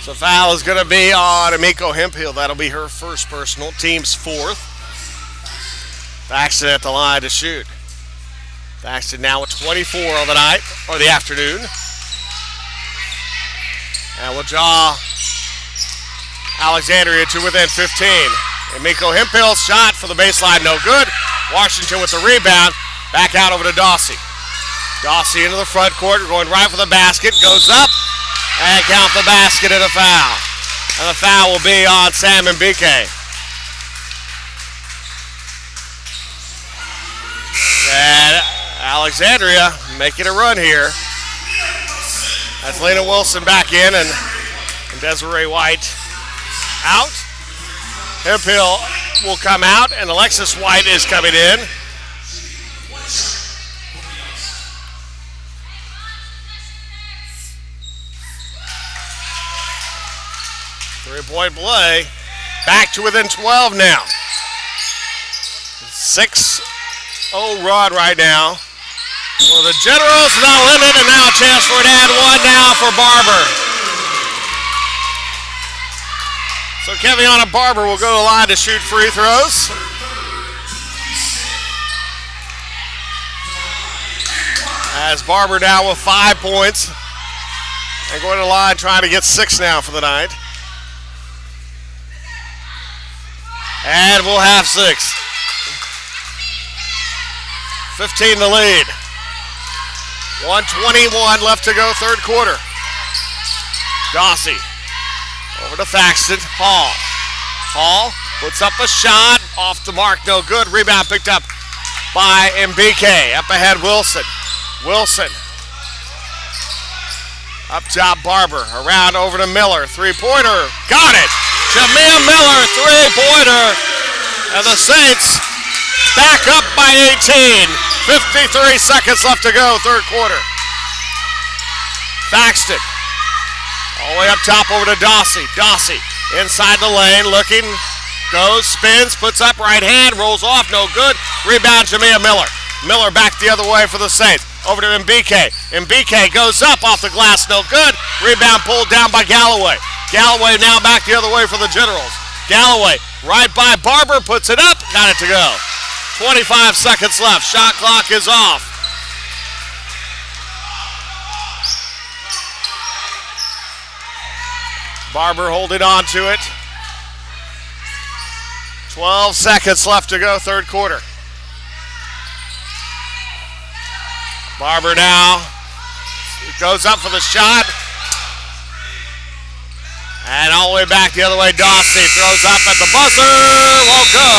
So foul is going to be on Amiko Hemphill. That'll be her first personal, team's fourth. Paxton at the line to shoot. Paxton now with 24 on the night, or the afternoon. And we'll draw Alexandria to within 15. And Miko Hemphill's shot for the baseline, no good. Washington with the rebound. Back out over to Dawsey. Dawsey into the front court, going right for the basket. Goes up, and count the basket and a foul. And the foul will be on Sam and BK. And Alexandria making a run here. That's Lena Wilson back in, and Desiree White out. Hemphill will come out, and Alexis White is coming in. Three-point play. Back to within 12 now. 6-0 run right now. Well, the Generals now limit, and now a chance for an and one now for Barber. So Keviana Barber will go to the line to shoot free throws. As Barber now with 5 points. And going to the line trying to get 6 now for the night. And we'll have 6. 15 the lead. 1:21 left to go, third quarter. Dawsey over to Thaxton. Hall puts up a shot. Off the mark, no good. Rebound picked up by MBK. Up ahead, Wilson. Up top, Barber. Around over to Miller. Three-pointer. Got it. Jamea Miller, three-pointer. And the Saints back up by 18. 53 seconds left to go, third quarter. Thaxton all the way up top over to Dawsey. Dawsey inside the lane, looking Goes, spins, puts up right hand, rolls off, no good. Rebound, Jamea Miller. Miller back the other way for the Saints. Over to Mbike. Mbike goes up off the glass, no good. Rebound pulled down by Galloway. Galloway now back the other way for the Generals. Galloway right by Barber, puts it up, got it to go. 25 seconds left. Shot clock is off. Barber holding on to it. 12 seconds left to go, third quarter. Barber now goes up for the shot. And all the way back the other way, Dawsey throws up at the buzzer. Won't go.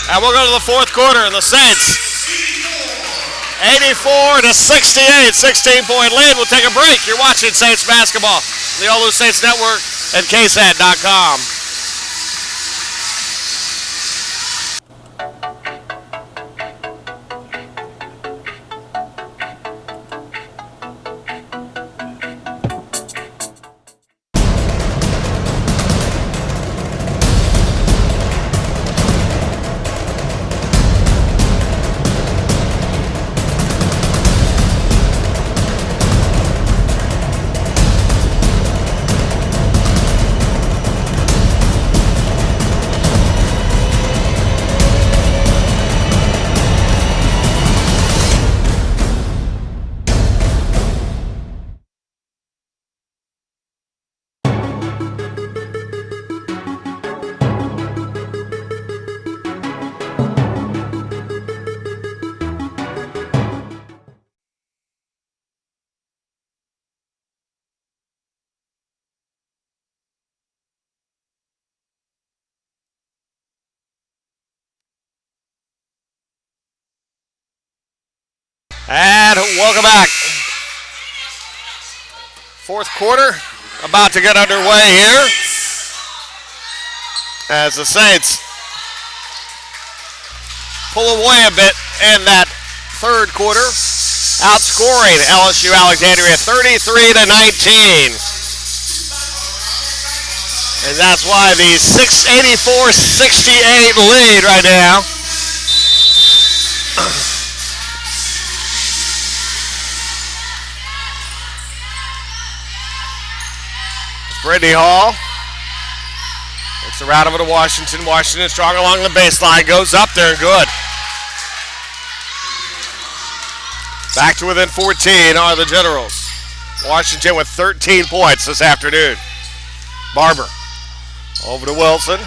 And we'll go to the fourth quarter, and the Saints 84-68, 16-point lead. We'll take a break. You're watching Saints basketball, the OLLU Saints Network and KSAT.com. And welcome back. Fourth quarter about to get underway here as the Saints pull away a bit in that third quarter, outscoring LSU-Alexandria 33-19. And that's why the 84-68 lead right now. Brittany Hall looks around over to Washington. Washington strong along the baseline, goes up there and good. Back to within 14 are the Generals. Washington with 13 points this afternoon. Barber over to Wilson.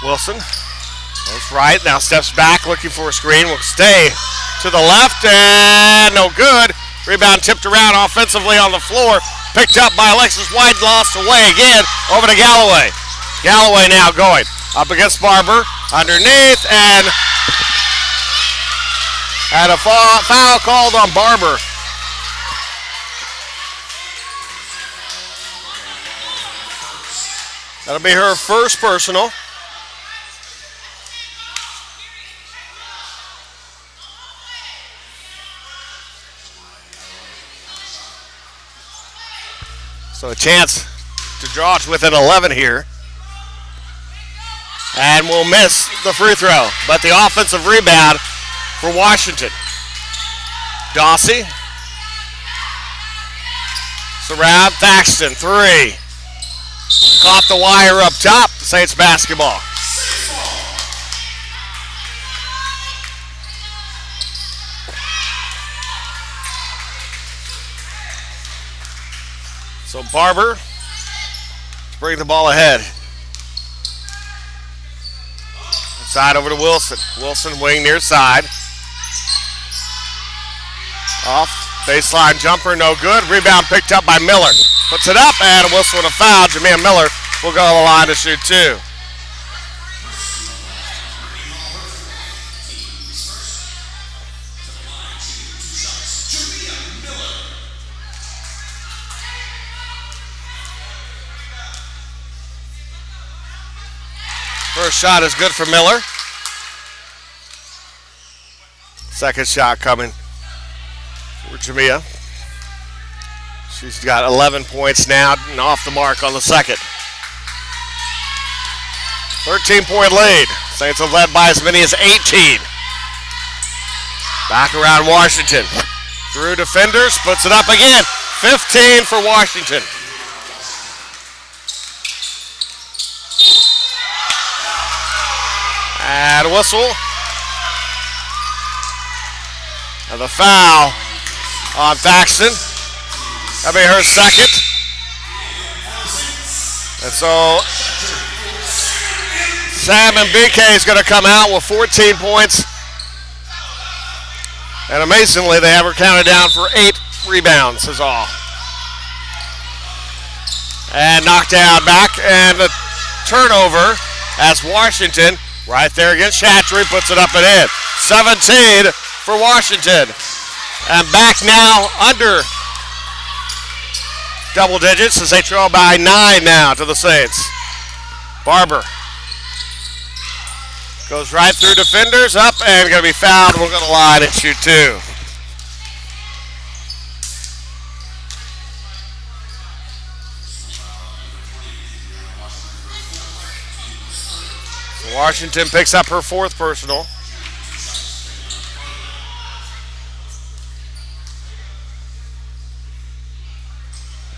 Wilson goes right, now steps back looking for a screen. Will stay to the left and no good. Rebound tipped around offensively on the floor. Picked up by Alexis White, lost away again, over to Galloway. Galloway now going up against Barber, underneath, and a foul called on Barber. That'll be her first personal. So a chance to draw to within 11 here. And we'll miss the free throw. But the offensive rebound for Washington. Dawsey. Surround, Thaxton, three. Caught the wire up top, Saints basketball. So Barber bring the ball ahead. Side over to Wilson. Wilson wing near side. Off, baseline jumper, no good. Rebound picked up by Miller. Puts it up and Wilson with a foul. Jamea Miller will go to the line to shoot two. First shot is good for Miller. Second shot coming for Jamea. She's got 11 points now and off the mark on the second. 13-point lead. Saints have led by as many as 18. Back around Washington. Through defenders, puts it up again. 15 for Washington. And a whistle. And the foul on Thaxton. That'll be her second. And so Sam and BK is going to come out with 14 points. And amazingly, they have her counted down for 8 rebounds is all. And knocked down back, and a turnover as Washington, right there against Chatry, puts it up and in. 17 for Washington. And back now under double digits as they trail by 9 now to the Saints. Barber goes right through defenders, up, and going to be fouled. We're going to line and shoot 2. So Washington picks up her 4th personal.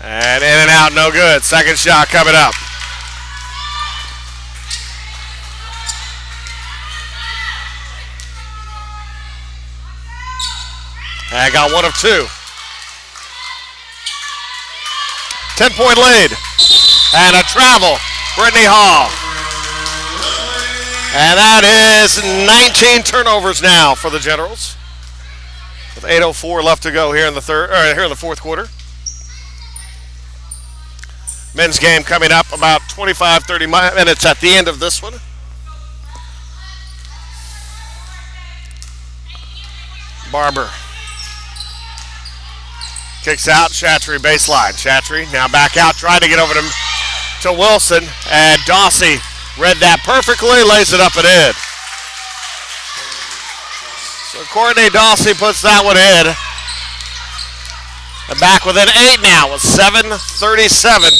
And in and out, no good. Second shot coming up. And got 1 of 2. 10-point lead. And a travel. Brittany Hall. And that is 19 turnovers now for the Generals. With 8:04 left to go here in the fourth quarter. Men's game coming up about 25-30 minutes at the end of this one. Barber kicks out. Chatry baseline. Chatry now back out, trying to get over to Wilson. And Dawsey read that perfectly, lays it up and in. So Courtney Dawsey puts that one in. And back within 8 now with 7:37.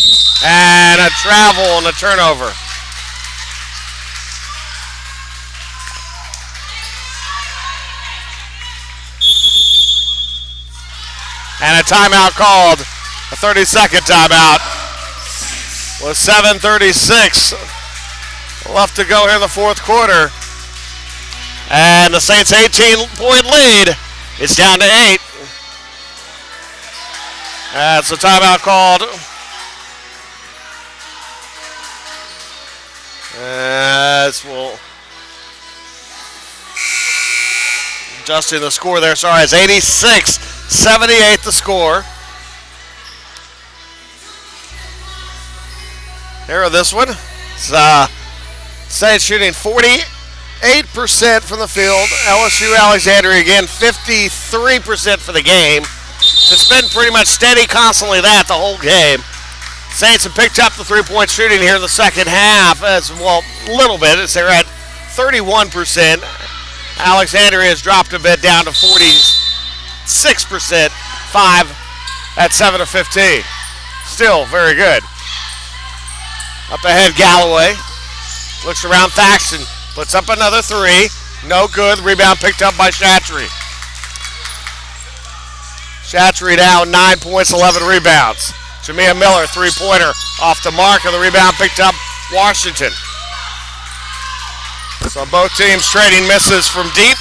And a travel and a turnover. And a timeout called, a 30-second timeout with 7:36 left to go here in the fourth quarter. And the Saints' 18-point lead is down to 8. That's a timeout called. As we'll adjusting the score there. Sorry, it's 86-78 the score. Here on this one. It's Saints shooting 48% from the field. LSU-Alexandria again 53% for the game. It's been pretty much steady constantly that the whole game. Saints have picked up the 3-point shooting here in the second half as well, a little bit, as they're at 31%. Alexandria has dropped a bit down to 46%, 5 at 7 of 15. Still very good. Up ahead, Galloway. Looks around Thaxton, puts up another 3. No good. Rebound picked up by Chatry. Chatry now 9 points, 11 rebounds. Jamia Miller, 3-pointer off the mark, and the rebound picked up Washington. So both teams trading misses from deep.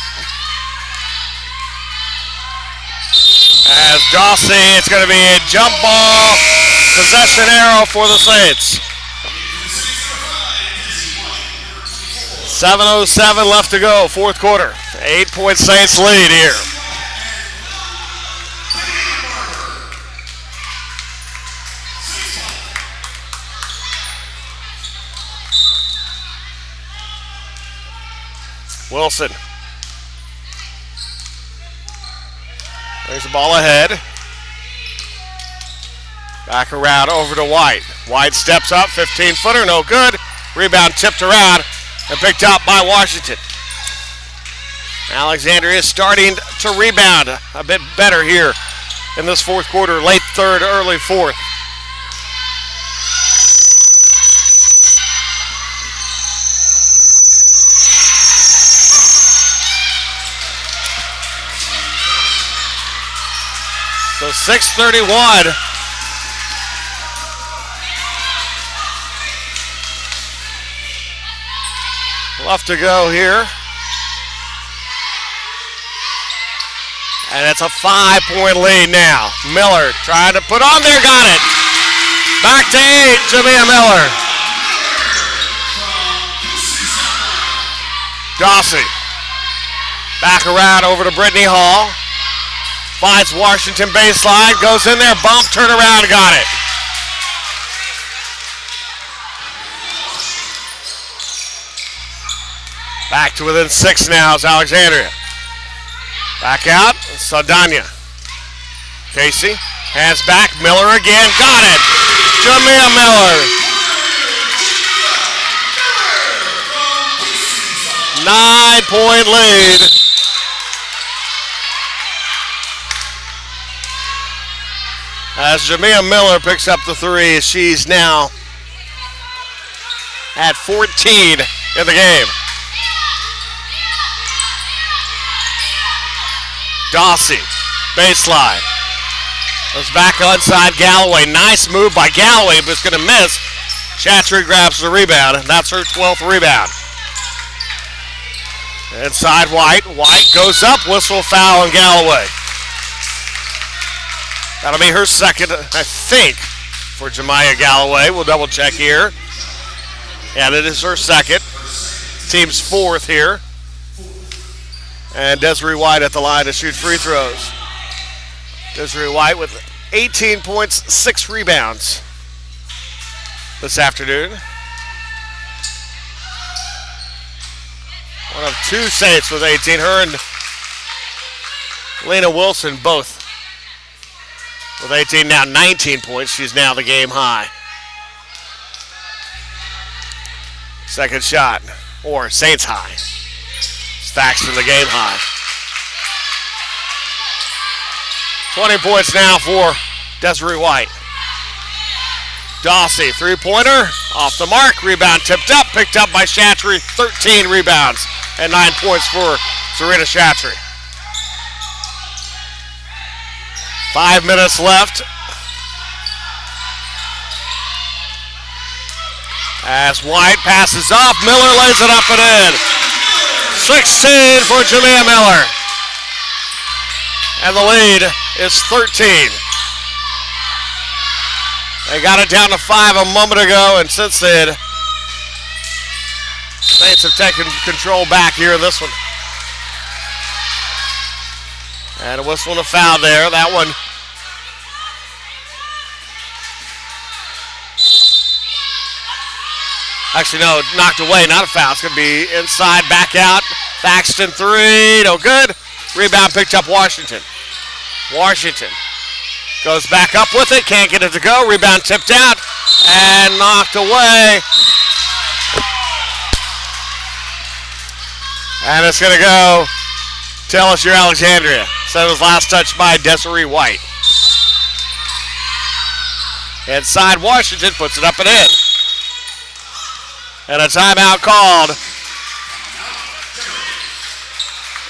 As Dawsey, it's going to be a jump ball, possession arrow for the Saints. 7:07 left to go, fourth quarter. 8-point Saints lead here. Wilson brings the ball ahead. Back around over to White. White steps up, 15-footer, no good. Rebound tipped around and picked up by Washington. Alexandria is starting to rebound a bit better here in this fourth quarter, late third, early fourth. 6:31. Left to go here. And it's a 5-point lead now. Miller trying to put on there, got it. Back to 8, Jamia Miller. Dawsey. Back around over to Brittany Hall. Finds Washington baseline, goes in there, bump, turn around, got it. Back to within 6 now is Alexandria. Back out, Saldana. Casey, hands back, Miller again, got it. Jamia Miller. 9-point lead. As Jamia Miller picks up the 3, she's now at 14 in the game. Dawsey, baseline. Goes back onside Galloway. Nice move by Galloway, but it's going to miss. Chatry grabs the rebound, and that's her 12th rebound. Inside White. White goes up, whistle foul on Galloway. That'll be her second, I think, for Jemiah Galloway. We'll double check here. And it is her second. Team's 4th here. And Desiree White at the line to shoot free throws. Desiree White with 18 points, 6 rebounds this afternoon. One of 2 Saints with 18. Her and Lena Wilson both with 18, now 19 points. She's now the game high. Second shot, or Saints high. Thaxton the game high. 20 points now for Desiree White. Dawsey, 3-pointer, off the mark, rebound tipped up, picked up by Chatry, 13 rebounds and 9 points for Serena Chatry. 5 minutes left. As White passes off, Miller lays it up and in. 16 for Jamia Miller. And the lead is 13. They got it down to 5 a moment ago, and since then, Saints have taken control back here in this one. And a whistle and a foul there. That one actually, no, knocked away, not a foul. It's going to be inside, back out. Thaxton 3, no good. Rebound picked up Washington. Washington goes back up with it, can't get it to go. Rebound tipped out and knocked away. And it's going to go to LSU-Alexandria. So it was last touched by Desiree White. Inside Washington, puts it up and in. And a timeout called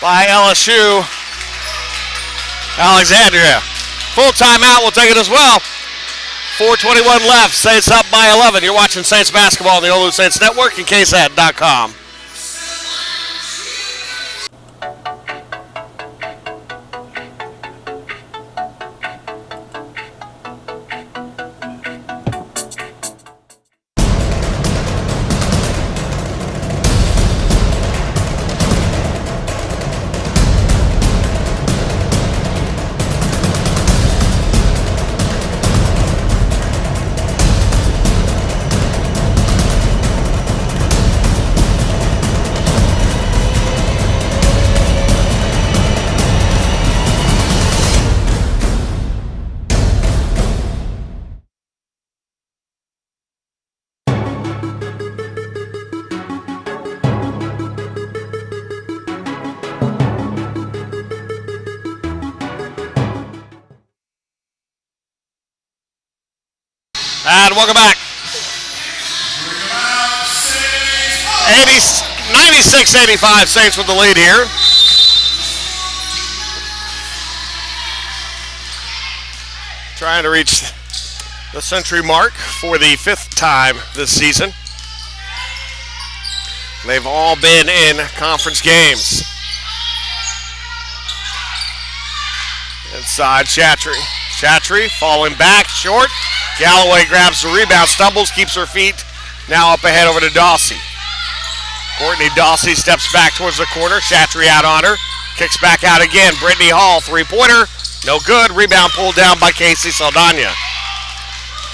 by LSU-Alexandria. Full timeout, we'll take it as well. 4:21 left, Saints up by 11. You're watching Saints basketball on the OLLU Saints Network and KSAT.com. And welcome back. 96-85, Saints with the lead here. trying to reach the century mark for the 5th time this season. They've all been in conference games. Inside Chatry. Chatry falling back short. Galloway grabs the rebound, stumbles, keeps her feet. Now up ahead over to Dawsey. Courtney Dawsey steps back towards the corner. Chatry out on her. Kicks back out again. Brittany Hall, three-pointer. No good. Rebound pulled down by Casey Saldana.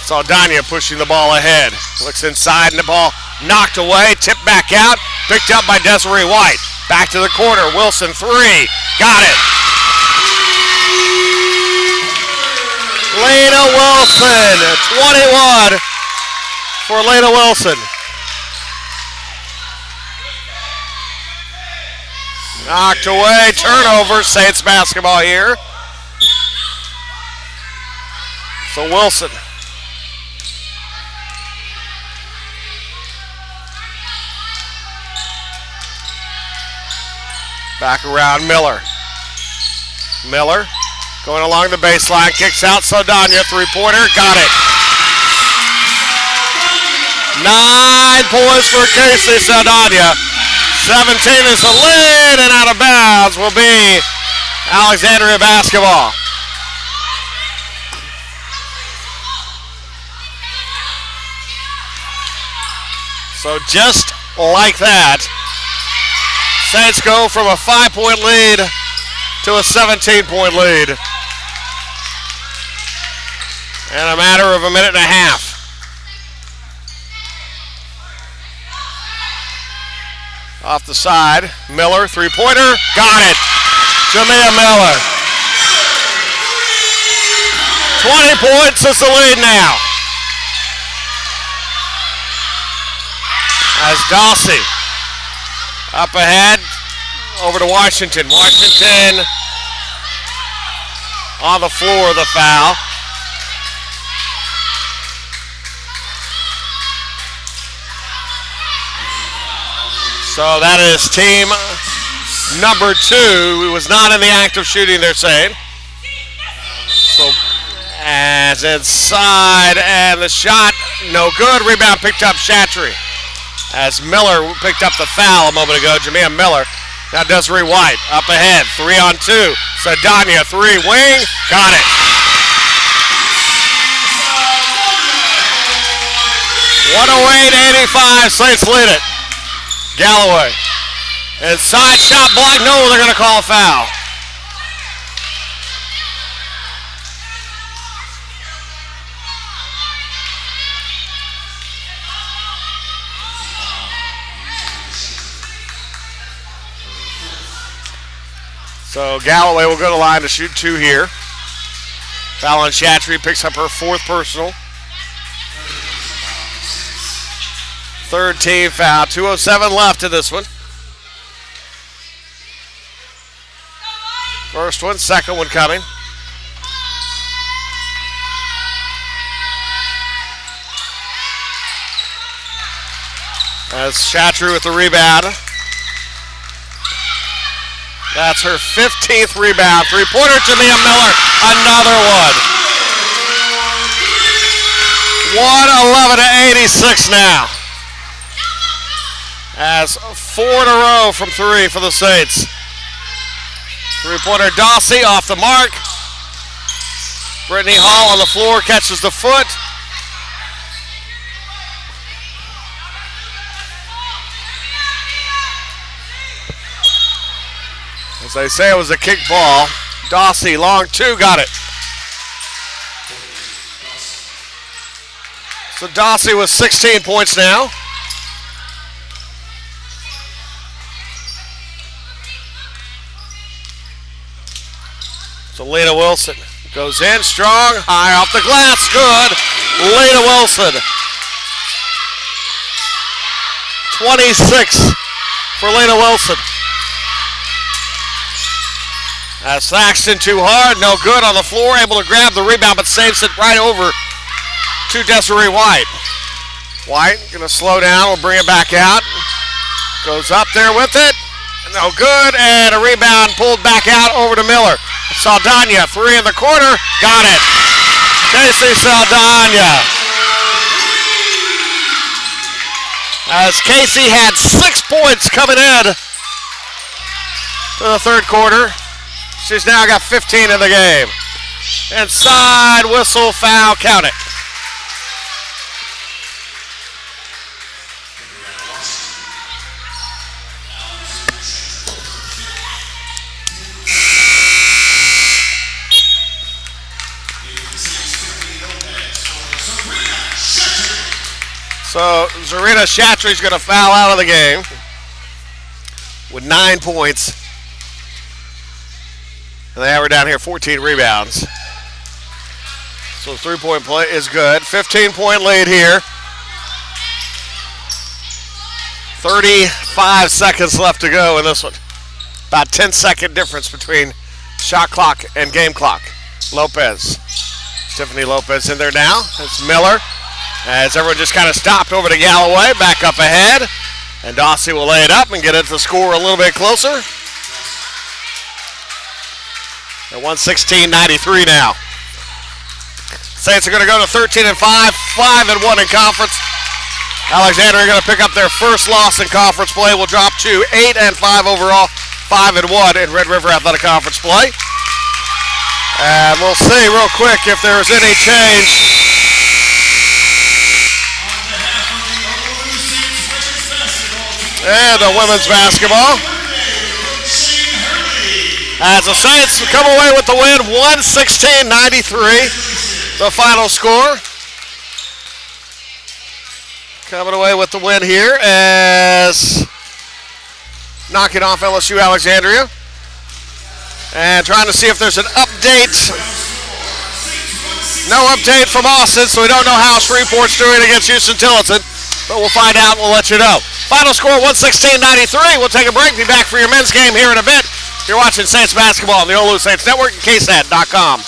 Saldana pushing the ball ahead. Looks inside and the ball knocked away. Tipped back out. Picked up by Desiree White. Back to the corner. Wilson, three. Got it. Lena Wilson, 21 for Lena Wilson. Knocked away, turnover, Saints basketball here. So Wilson. Back around Miller. Miller going along the baseline, kicks out Saldana, three-pointer, got it. 9 points for Casey Saldana. 17 is the lead, and out of bounds will be Alexandria basketball. So just like that, Saints go from a 5-point lead to a 17-point lead in a matter of a minute and a half. Off the side, Miller, three-pointer, got it. Jamea Miller. 20 points is the lead now. As Dawsey up ahead, over to Washington. Washington on the floor, the foul. So that is team number 2, who was not in the act of shooting, they're saying. So as inside, and the shot, no good. Rebound picked up Chatry. As Miller picked up the foul a moment ago, Jamea Miller. Now Desiree White up ahead, 3-on-2. Saldana, three, wing, got it. (108-85), Saints lead it. Galloway. Inside shot block. No, they're going to call a foul. So Galloway will go to the line to shoot 2 here. Foul on Chatry, picks up her 4th personal. 3rd team foul. 2:07 left in this one. First one, second one coming. As Chatry with the rebound. That's her 15th rebound. Three-pointer, Jamea Miller. Another one. 111-86 now. As 4 in a row from 3 for the Saints. Three-pointer Dawsey off the mark. Brittany Hall on the floor, catches the foot. As they say, it was a kick ball. Dawsey, long 2, got it. So Dawsey with 16 points now. So Lena Wilson goes in strong, high off the glass, good. Lena Wilson. 26 for Lena Wilson. As Saxton too hard, no good on the floor, able to grab the rebound, but saves it right over to Desiree White. White gonna slow down, will bring it back out. Goes up there with it, no good, and a rebound pulled back out over to Miller. Saldana, 3 in the corner, got it. Casey Saldana. As Casey had 6 points coming in to the third quarter. She's now got 15 in the game. Inside whistle, foul, count it. So Zarina Shatri's going to foul out of the game with 9 points. And they have her down here 14 rebounds. So the three-point play is good. 15-point lead here. 35 seconds left to go in this one. About 10-second difference between shot clock and game clock. Lopez. Tiffany Lopez in there now. It's Miller. As everyone just kind of stopped over to Galloway, back up ahead. And Dossie will lay it up and get it to score a little bit closer. At 116-93 now. Saints are going to go to 13-5, 5-1 in conference. Alexandria are going to pick up their first loss in conference play. Will drop to 8-5 overall, 5-1 in Red River Athletic Conference play. And we'll see real quick if there's any change. And the women's basketball. As the Saints come away with the win, 116-93, the final score. Coming away with the win here as knocking off LSU-Alexandria. And trying to see if there's an update. No update from Austin, so we don't know how Shreveport's doing against Houston-Tillotson. But we'll find out and we'll let you know. Final score 116-93. We'll take a break. Be back for your men's game here in a bit. You're watching Saints basketball on the OLLU Saints Network and KSAT.com.